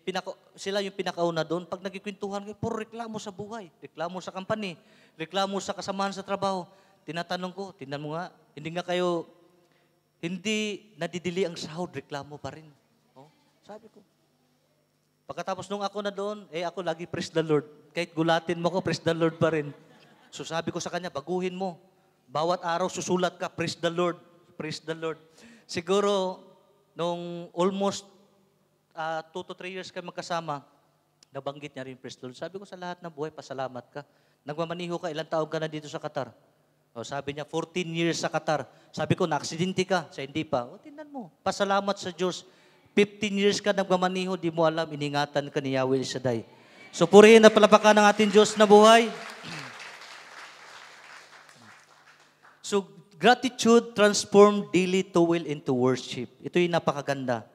sila yung pinakauna doon. Pag nagkikwentuhan kayo, puro reklamo sa buhay. Reklamo sa company. Reklamo sa kasamahan sa trabaho. Tinatanong ko, tingnan mo nga, hindi nadidili ang sahod, reklamo pa rin. Oh, sabi ko. Pagkatapos nung ako na doon, ako lagi praise the Lord. Kahit gulatin mo ko, praise the Lord pa rin. So sabi ko sa kanya, baguhin mo. Bawat araw susulat ka, praise the Lord, praise the Lord. Siguro, nung almost 2 to 3 years kayo magkasama, nabanggit niya rin, praise the Lord. Sabi ko sa lahat ng buhay, pasalamat ka. Nagmamaniho ka, ilang taon ka na dito sa Qatar? O, sabi niya, 14 years sa Qatar. Sabi ko, na-aksidente ka. Siya, hindi pa. O, tingnan mo. Pasalamat sa Diyos. 15 years ka nagmamaniho, di mo alam, iningatan ka ni Yahweh El Shaddai. So, purihin at palapakan ng ating Diyos na buhay. So, gratitude transform daily toil into worship. Ito yung napakaganda.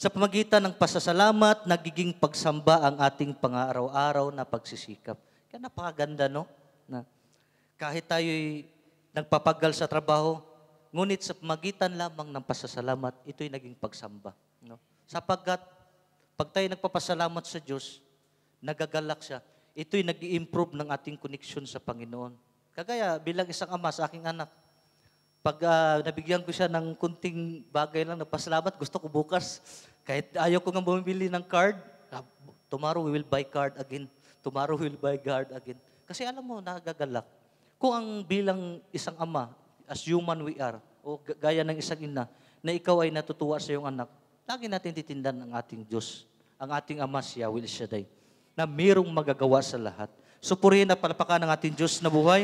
Sa pamagitan ng pasasalamat, nagiging pagsamba ang ating pang-araw-araw na pagsisikap. Kaya napakaganda, no? Na kahit tayo'y nagpapagal sa trabaho, ngunit sa pamagitan lamang ng pasasalamat, ito'y naging pagsamba. No? Sapagkat, pag tayo nagpapasalamat sa Diyos, nagagalak siya, ito'y nag-i-improve ng ating connection sa Panginoon. Kagaya, bilang isang ama sa aking anak, pag nabigyan ko siya ng kunting bagay lang, nagpasalamat, gusto ko bukas, kahit ayaw ko nga bumibili ng card, tomorrow we will buy card again. Tomorrow we will buy card again. Kasi alam mo, nagagalak. Kung ang bilang isang ama, as human we are, o gaya ng isang ina, na ikaw ay natutuwa sa iyong anak, lagi natin titindan ang ating Diyos, ang ating Ama si Yahweh El Shaddai. na mayroong magagawa sa lahat. So purihin at palapakan ng ating Diyos na buhay.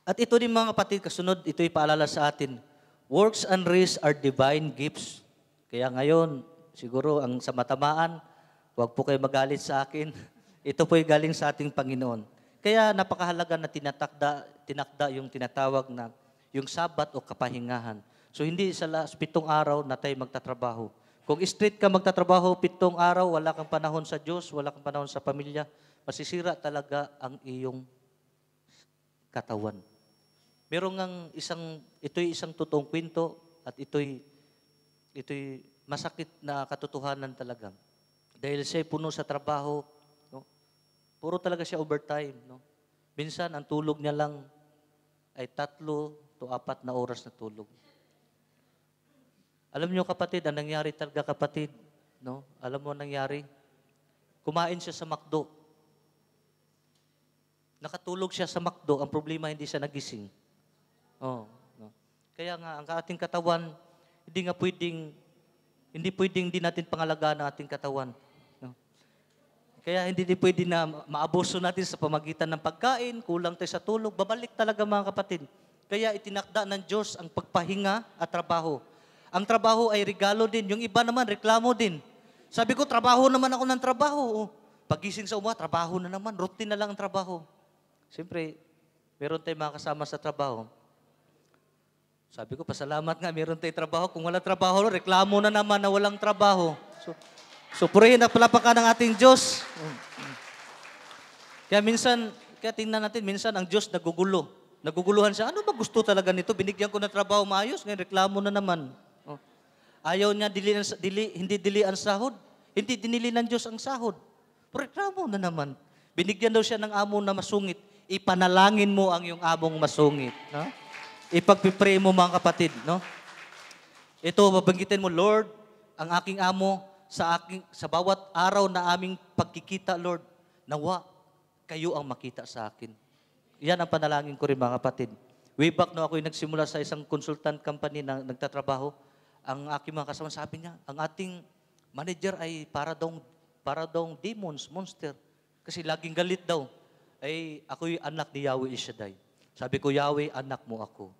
At ito din mga kapatid, kasunod, ito'y paalala sa atin. Works and rest are divine gifts. Kaya ngayon, siguro ang sa matamaan, huwag po kayo magalit sa akin. Ito po'y galing sa ating Panginoon. Kaya napakahalaga na tinakda yung tinatawag na yung Sabat o kapahingahan. So hindi sa 7 araw na tayo magtatrabaho. Kung straight ka magtatrabaho 7 araw, wala kang panahon sa Diyos, wala kang panahon sa pamilya, masisira talaga ang iyong katawan. Ito'y isang totoong kwento at ito'y masakit na katotohanan talaga. Dahil siya'y puno sa trabaho, no? Puro talaga siya overtime. No? Minsan, ang tulog niya lang ay 3 to 4 na oras na tulog. Alam niyo kapatid, ang nangyari talaga kapatid, no? Alam mo ang nangyari? Kumain siya sa McDo. Nakatulog siya sa McDo, ang problema hindi siya nagising. Oh, no? Kaya nga, ang ating katawan, hindi pwedeng natin pangalagaan ang ating katawan. No? Kaya hindi pwede na maabuso natin sa pamagitan ng pagkain, kulang tayo sa tulog, babalik talaga mga kapatid. Kaya itinakda ng Diyos ang pagpahinga at trabaho. Ang trabaho ay regalo din. Yung iba naman, reklamo din. Sabi ko, trabaho naman ako ng trabaho. Pagising sa umaga, trabaho na naman. Routine na lang ang trabaho. Siyempre, meron tayong mga kasama sa trabaho. Sabi ko, pasalamat nga, meron tayong trabaho. Kung wala trabaho, reklamo na naman na walang trabaho. So purihin at palapakan ng ating Diyos. Kaya tingnan natin, minsan ang Diyos nagugulo. Naguguluhan siya, ano ba gusto talaga nito? Binigyan ko ng trabaho maayos, ngayon reklamo na naman. Oh. Ayaw niya hindi dili ang sahod. Hindi dinili ng Diyos ang sahod. Pero reklamo na naman. Binigyan daw siya ng amo na masungit. Ipanalangin mo ang iyong among masungit. No? Ipagpipray mo mga kapatid. No? Ito, babanggitin mo, Lord, ang aking amo, sa bawat araw na aming pagkikita, Lord, nawa kayo ang makita sa akin. Yan ang panalangin ko rin mga kapatid. Way back no ako'y nagsimula sa isang consultant company na nagtatrabaho, ang aking mga kasama sabi niya, ang ating manager ay para daw demons, monster. Kasi laging galit daw. Ay ako'y anak ni Yahweh Shaddai. Sabi ko, Yahweh, anak mo ako.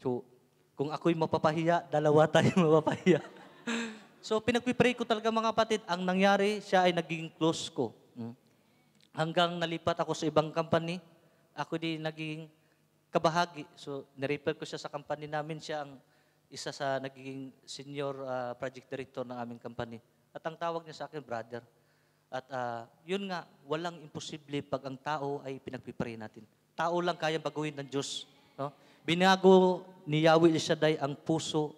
So, kung ako'y mapapahiya, dalawa tayo mapapahiya. So, pinagpipray ko talaga mga kapatid, ang nangyari, siya ay naging close ko. Hanggang nalipat ako sa ibang company, ako din naging kabahagi. So, nirefer ko siya sa company namin. Siya ang isa sa naging senior project director ng aming company. At ang tawag niya sa akin, brother. At yun nga, walang imposible pag ang tao ay pinagpipray natin. Tao lang kaya baguhin ng Diyos. No? Binago ni Yahweh Shaddai ang puso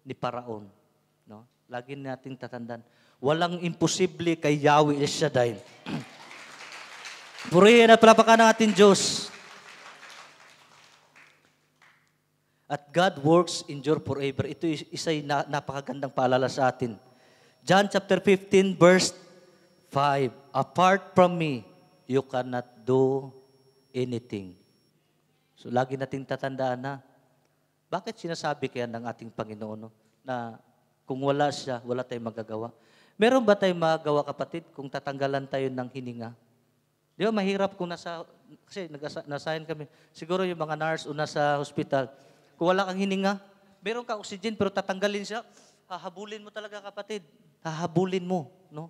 ni Paraon. No? Lagi nating tatandaan. Walang imposible kay Yahweh Shaddai. Purihin at palapakan ng ating Diyos. At God works endure forever. Ito isa'y napakagandang paalala sa atin. John chapter 15 verse 5. Apart from me, you cannot do anything. So lagi nating tatandaan na, bakit sinasabi kaya ng ating Panginoon na kung wala siya, wala tayong magagawa? Meron ba tayong magagawa kapatid kung tatanggalan tayo ng hininga? Di ba mahirap kung kasi nasahin kami, siguro yung mga nurse o nasa hospital, kung wala kang hininga, meron kang oxygen pero tatanggalin siya, hahabulin mo talaga kapatid. Hahabulin mo. No?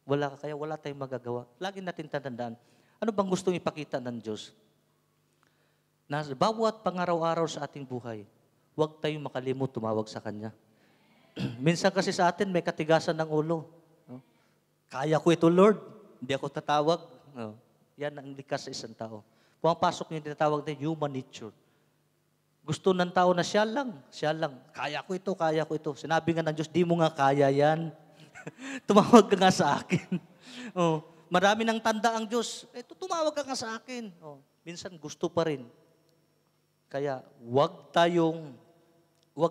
Wala tayong magagawa. Lagi natin tatandaan. Ano bang gustong ipakita ng Diyos? Na bawat pangaraw-araw sa ating buhay, huwag tayong makalimot tumawag sa Kanya. Minsan kasi sa atin may katigasan ng ulo. No? Kaya ko ito, Lord. Hindi ako tatawag. No? Yan ang likas sa isang tao. Pumapasok yung tinatawag na human nature. Gusto ng tao na siya lang. Kaya ko ito. Sinabi nga ng Diyos, di mo nga kaya yan. Tumawag ka nga sa akin. Oh, marami ng tanda ang Diyos. Tumawag ka nga sa akin. Oh, minsan gusto pa rin. Kaya huwag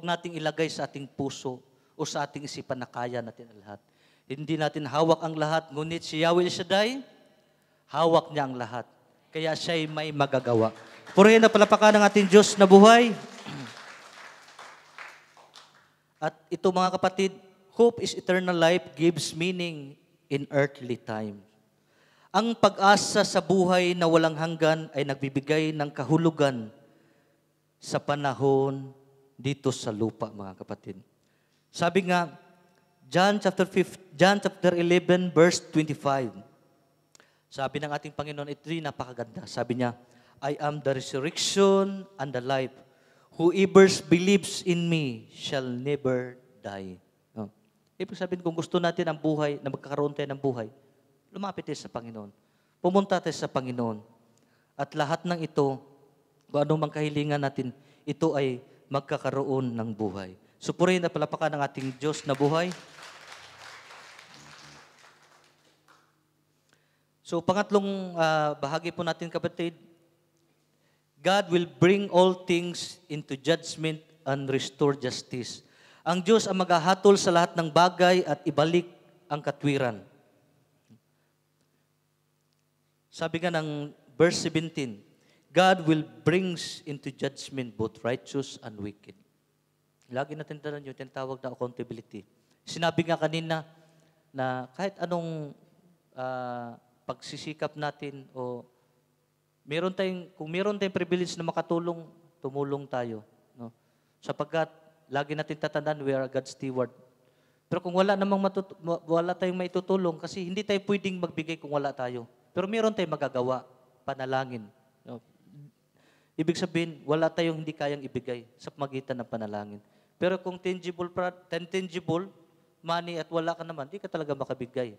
nating ilagay sa ating puso o sa ating isipan na kaya natin ang lahat. Hindi natin hawak ang lahat, ngunit si Yahweh Shaddai, hawak niya ang lahat. Kaya siya'y may magagawa. Purihin na palapakan ng ating Diyos na buhay. At ito mga kapatid, Hope is eternal life gives meaning in earthly time. Ang pag-asa sa buhay na walang hanggan ay nagbibigay ng kahulugan sa panahon dito sa lupa, mga kapatid. Sabi nga, John chapter 11, verse 25. Sabi ng ating Panginoon, ito'y napakaganda. Sabi niya, I am the resurrection and the life. Whoever believes in me shall never die. No? Ibig sabihin, kung gusto natin ang buhay, na magkakaroon tayo ng buhay, lumapit tayo sa Panginoon. Pumunta tayo sa Panginoon. At lahat ng ito, kung anong mang kahilingan natin, ito ay magkakaroon ng buhay. Supurihin at palapakan ng ating Diyos na buhay. So, pangatlong bahagi po natin, kapatid, God will bring all things into judgment and restore justice. Ang Diyos ang maghahatol sa lahat ng bagay at ibalik ang katwiran. Sabi nga ng verse 17, God will brings into judgment both righteous and wicked. Lagi natin tandaan yung tinatawag na accountability. Sinabi nga kanina na kahit anong pagsisikap natin o kung meron tayong privilege na makatulong, tumulong tayo. No? Sapagkat, lagi natin tatandaan, we are God's steward. Pero kung wala tayong maitutulong, kasi hindi tayo pwedeng magbigay kung wala tayo. Pero meron tayong magagawa, panalangin. No? Ibig sabihin, wala tayong hindi kayang ibigay sa pamagitan ng panalangin. Pero kung tangible money at wala ka naman, di ka talaga makabigay.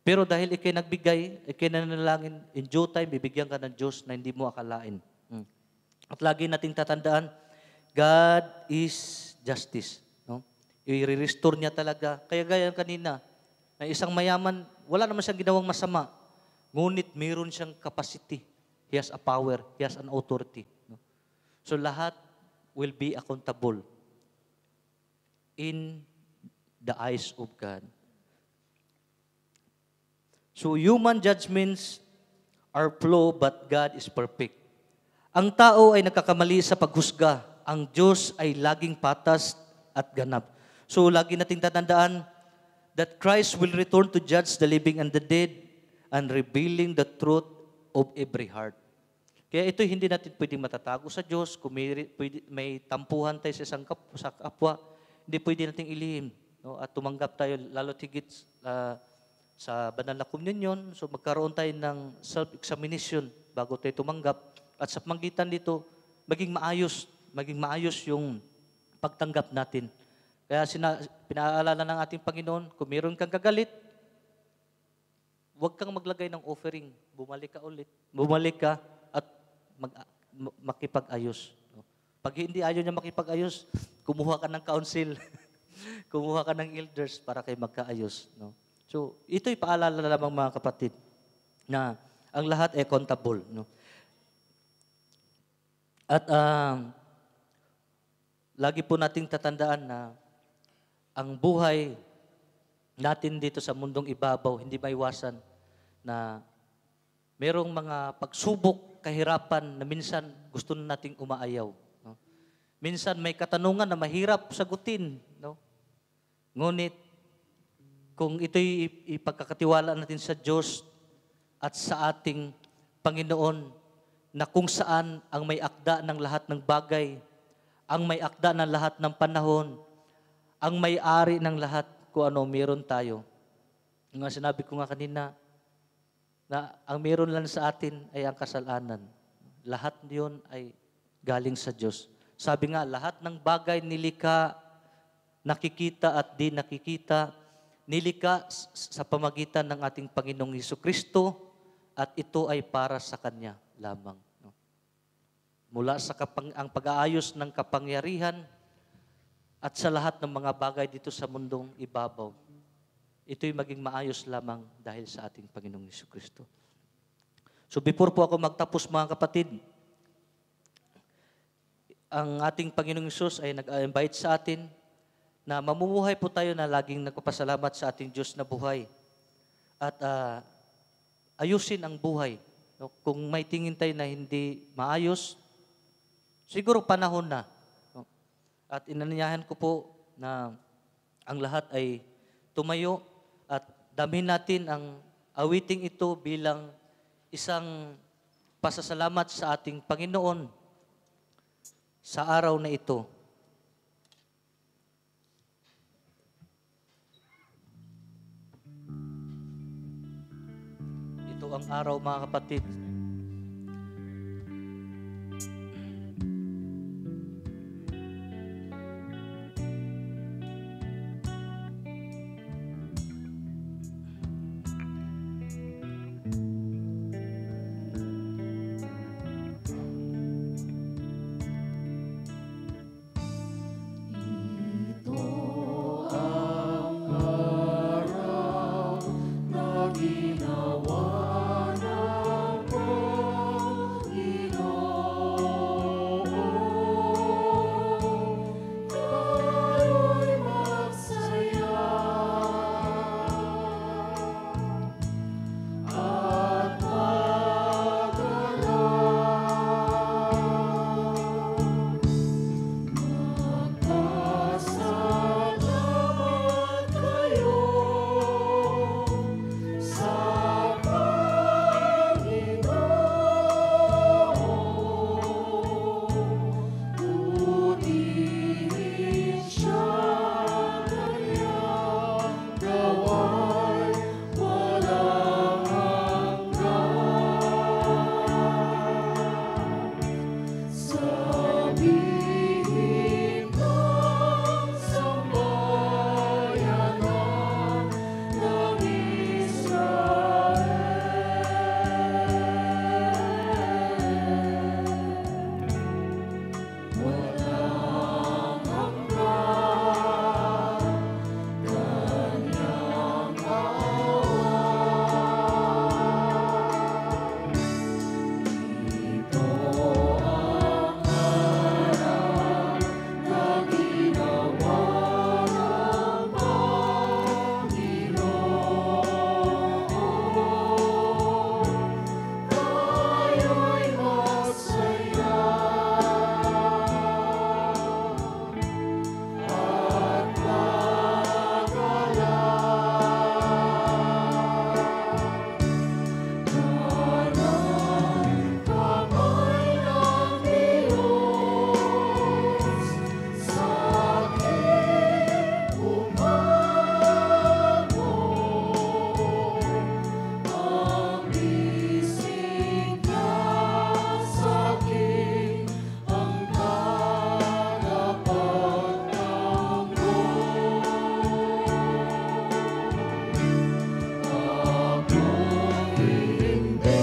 Pero dahil ikay nagbigay, ikay nanalangin, in due time, bibigyan ka ng Diyos na hindi mo akalain. At lagi nating tatandaan, God is justice. No? I-restore niya talaga. Kaya gaya kanina, na isang mayaman, wala naman siyang ginawang masama. Ngunit mayroon siyang capacity. He has a power. He has an authority. No? So lahat will be accountable in the eyes of God. So human judgments are flawed, but God is perfect. Ang tao ay nagkakamali sa paghusga. Ang Diyos ay laging patas at ganap. So lagi nating tatandaan that Christ will return to judge the living and the dead and revealing the truth of every heart. Kaya ito hindi natin pwedeng matatago sa Diyos. Kung may tampuhan tayo sa kapwa, hindi pwede nating ilihim. No? At tumanggap tayo lalo tigit sa banal na communion. So magkaroon tayo ng self-examination bago tayo tumanggap. At sa pamagitan dito, maging maayos yung pagtanggap natin. Kaya pinaalala ng ating Panginoon, kung meron kang kagalit, huwag kang maglagay ng offering. Bumalik ka at makipag-ayos. Pag hindi ayaw niya makipag-ayos, kumuha ka ng council, kumuha ka ng elders para kayo magkaayos. No? So, ito'y paalala lamang mga kapatid na ang lahat ay accountable. No? At lagi po nating tatandaan na ang buhay natin dito sa mundong ibabaw, hindi maiwasan na merong mga pagsubok, kahirapan na minsan gusto nating umaayaw. No? Minsan may katanungan na mahirap sagutin. No? Ngunit, kung ito'y ipagkakatiwala natin sa Diyos at sa ating Panginoon, na kung saan ang may akda ng lahat ng bagay, ang may akda ng lahat ng panahon, ang may-ari ng lahat kung ano meron tayo. Yung nga sinabi ko nga kanina, na ang meron lang sa atin ay ang kasalanan. Lahat yun ay galing sa Diyos. Sabi nga, lahat ng bagay nilikha, nakikita at di nakikita, nilikha sa pamagitan ng ating Panginoong Hesukristo at ito ay para sa Kanya lamang. No? Mula sa ang pag-aayos ng kapangyarihan at sa lahat ng mga bagay dito sa mundong ibabaw, ito'y maging maayos lamang dahil sa ating Panginoong Hesukristo. So before po ako magtapos mga kapatid, ang ating Panginoong Hesus ay nag-invite sa atin na mamumuhay po tayo na laging nagpapasalamat sa ating Diyos na buhay. At ayusin ang buhay. No? Kung may tingin tayo na hindi maayos, siguro panahon na. No? At inanyayahan ko po na ang lahat ay tumayo at damhin natin ang awiting ito bilang isang pasasalamat sa ating Panginoon sa araw na ito. Ito ang araw, mga kapatid. Ito ang araw na ginawa ng Panginoon. Tayo'y magsaya at magalak. Magpasalamat kayo sa Panginoon. Purihin siya, kanyang gawa'y walang hanggan. Sabihin ng sambayanan ng Israel, walang hanggan kanyang awan. Ito ang araw na ginawa ng Panginoon. Tayo'y magsaya at magalak. Kanang kamay ng Diyos sa aking umabot, ang bisig niya sa akin ang tagapagtanggol. Akong hindi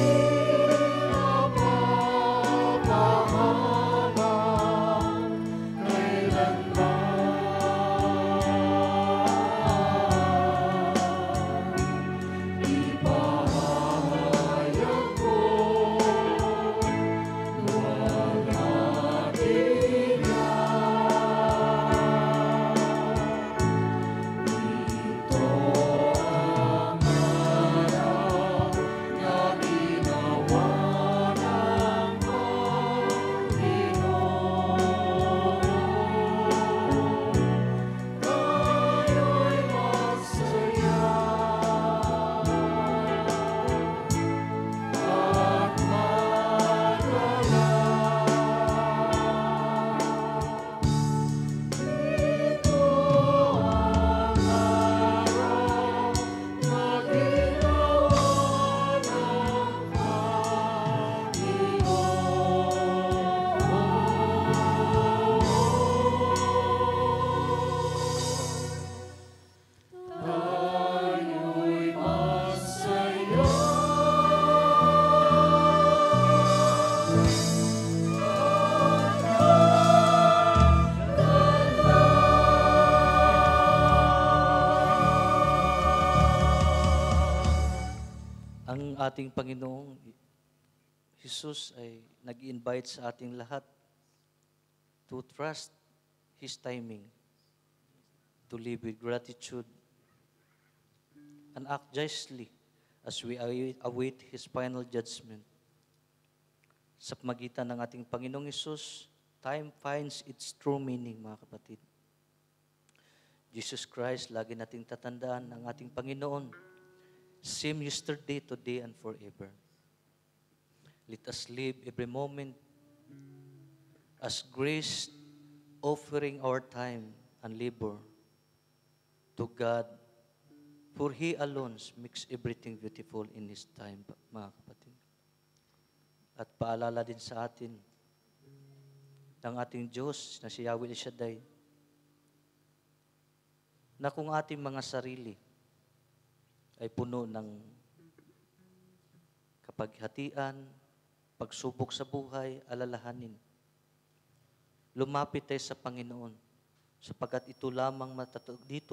napapahamak kailanman. Ipahayag ko walang iyan. Ito ang araw na ginawa ng Panginoon. Tayo'y magsaya at magalak. Ito ang araw na ginawa ng Panginoon. Tayo'y magsaya Ang ating Panginoong Jesus ay nag-invite sa ating lahat to trust His timing, to live with gratitude, and act justly as we await His final judgment. Sa pamagitan ng ating Panginoong Jesus, time finds its true meaning, mga kapatid. Jesus Christ, lagi nating tatandaan ang ating Panginoon. Same yesterday, today, and forever. Let us live every moment as grace, offering our time and labor to God, for He alone makes everything beautiful in His time, mga kapatid. At paalala din sa atin ng ating Diyos na si Yahweh El Shaddai, na kung ating mga sarili ay puno ng kapaghatian, pagsubok sa buhay, alalahanin, lumapit tayo sa Panginoon sapagkat dito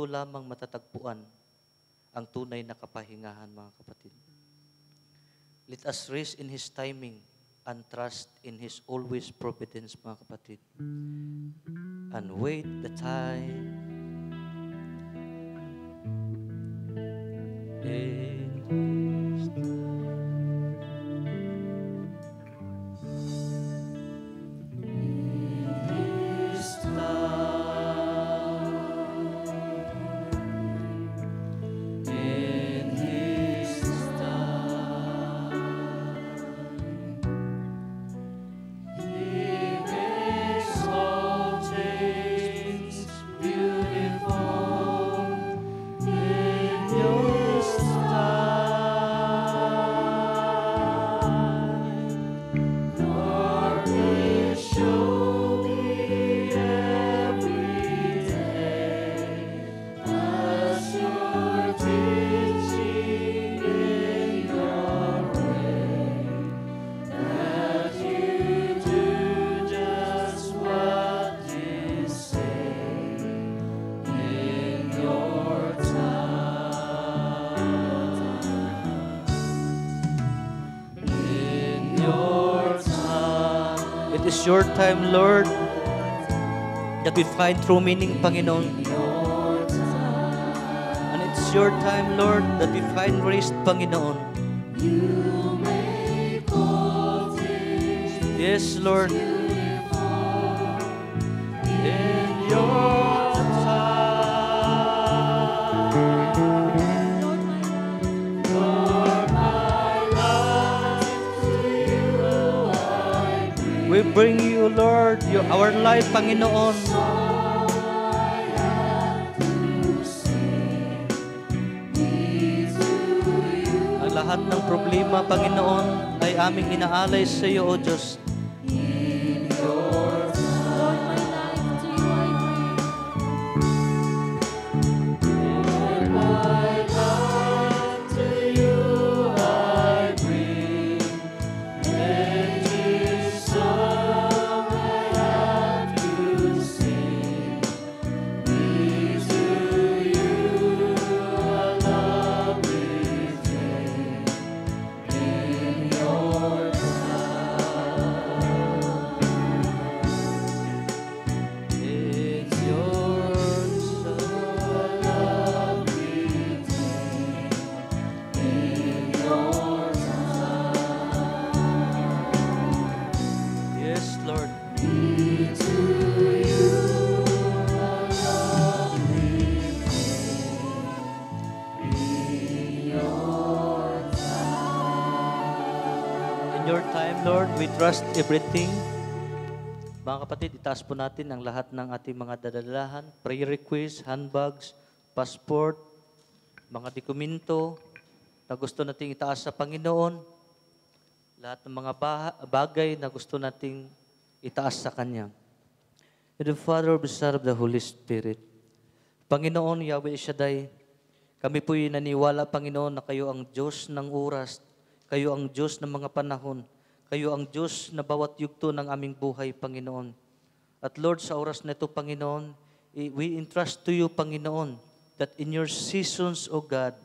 lamang matatagpuan ang tunay na kapahingahan, mga kapatid. Let us rest in His timing and trust in His always providence, mga kapatid. And wait the time in His It is your time, Lord, that we find true meaning, Panginoon. And it's your time, Lord, that we find rest, Panginoon. Yes, Lord. In your we bring you, Lord, our life, Panginoon. Ang lahat ng problema, Panginoon, ay aming inaalay sa iyo, O Diyos. We trust everything. Mga kapatid, itaas po natin ang lahat ng ating mga dadalahan, prayer requests, handbags, passport, mga dokumento na gusto nating itaas sa Panginoon, lahat ng mga bagay na gusto nating itaas sa Kanya. In the Father, of the Son, of the Holy Spirit. Panginoon, Yahweh Shaddai, kami po'y naniwala, Panginoon, na kayo ang Diyos ng oras, kayo ang Diyos ng mga panahon, kayo ang Diyos na bawat yugto ng aming buhay, Panginoon. At Lord, sa oras na ito, Panginoon, we entrust to you, Panginoon, that in your seasons, O God,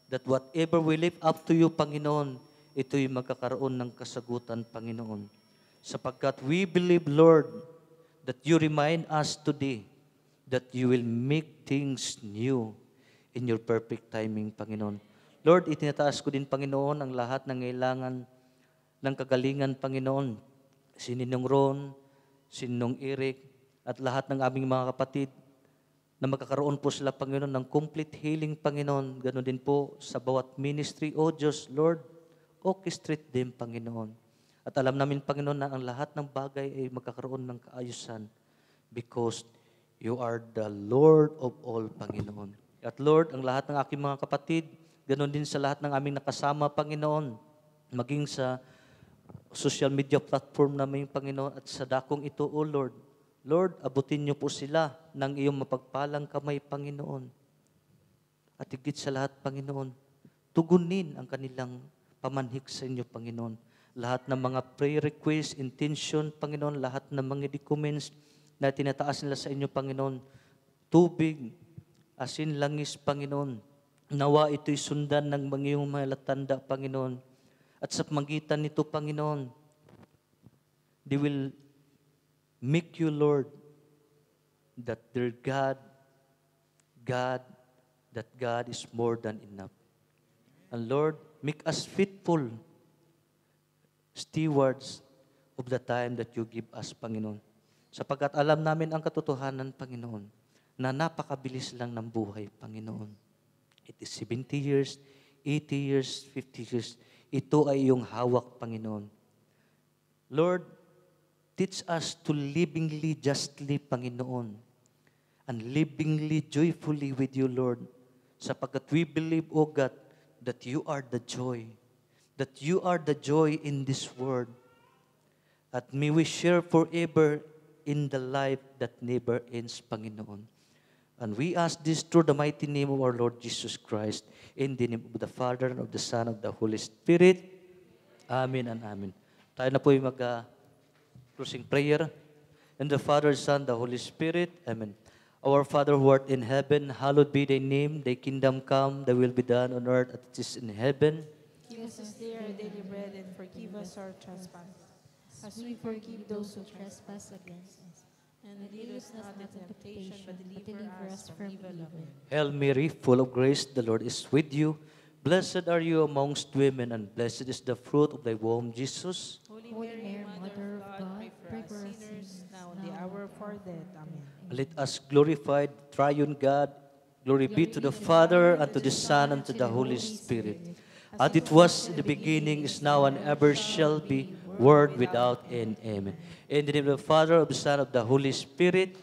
that whatever we lift up to you, Panginoon, ito'y magkakaroon ng kasagutan, Panginoon. Sapagkat we believe, Lord, that you remind us today that you will make things new in your perfect timing, Panginoon. Lord, itinataas ko din, Panginoon, ang lahat ng kailangan ng kagalingan, Panginoon, si Ninong Ron, si Ninong Eric, at lahat ng aming mga kapatid na magkakaroon po sila, Panginoon, ng complete healing, Panginoon. Ganon din po sa bawat ministry. O Diyos, Lord, orchestrate din, Panginoon. At alam namin, Panginoon, na ang lahat ng bagay ay magkakaroon ng kaayusan because you are the Lord of all, Panginoon. At Lord, ang lahat ng aking mga kapatid, ganon din sa lahat ng aming nakasama, Panginoon, maging sa social media platform namin, Panginoon, at sa dakong ito, O Lord. Lord, abutin niyo po sila ng iyong mapagpalang kamay, Panginoon. At higit sa lahat, Panginoon, tugunin ang kanilang pamanhik sa inyo, Panginoon. Lahat ng mga prayer requests, intention, Panginoon, lahat ng mga documents na tinataas nila sa inyo, Panginoon, tubig, asin, langis, Panginoon, nawa ito'y sundan ng mga iyong mga latanda, Panginoon. At sa pamagitan nito, Panginoon, they will make you, Lord, that their God, that God is more than enough. And Lord, make us faithful stewards of the time that you give us, Panginoon. Sapagkat alam namin ang katotohanan, Panginoon, na napakabilis lang ng buhay, Panginoon. It is 70 years, 80 years, 50 years. Ito ay iyong hawak, Panginoon. Lord, teach us to livingly, justly, Panginoon, and livingly, joyfully with you, Lord, sapagkat we believe, O God, that you are the joy, in this world. At may we share forever in the life that never ends, Panginoon. And we ask this through the mighty name of our Lord Jesus Christ, in the name of the Father, and of the Son, and of the Holy Spirit. Amen and amen. Tayo na po yung closing prayer. In the Father, Son, the Holy Spirit. Amen. Our Father who art in heaven, hallowed be thy name. Thy kingdom come, thy will be done on earth as it is in heaven. Give us this day our daily bread, and forgive us our trespasses, as we forgive those who trespass against us. And lead us not into temptation, but deliver us from evil. Hail Mary, full of grace, the Lord is with you. Blessed are you amongst women, and blessed is the fruit of thy womb, Jesus. Holy Mary, Mother of God, pray for us sinners, now and the hour of our death. Amen. Let us glorify the triune God. Glory be to the Father, and to the Son, and to the Holy Spirit. As it was in the beginning, is now, and ever shall be, world without end. Amen. In the name of the Father, of the Son, of the Holy Spirit.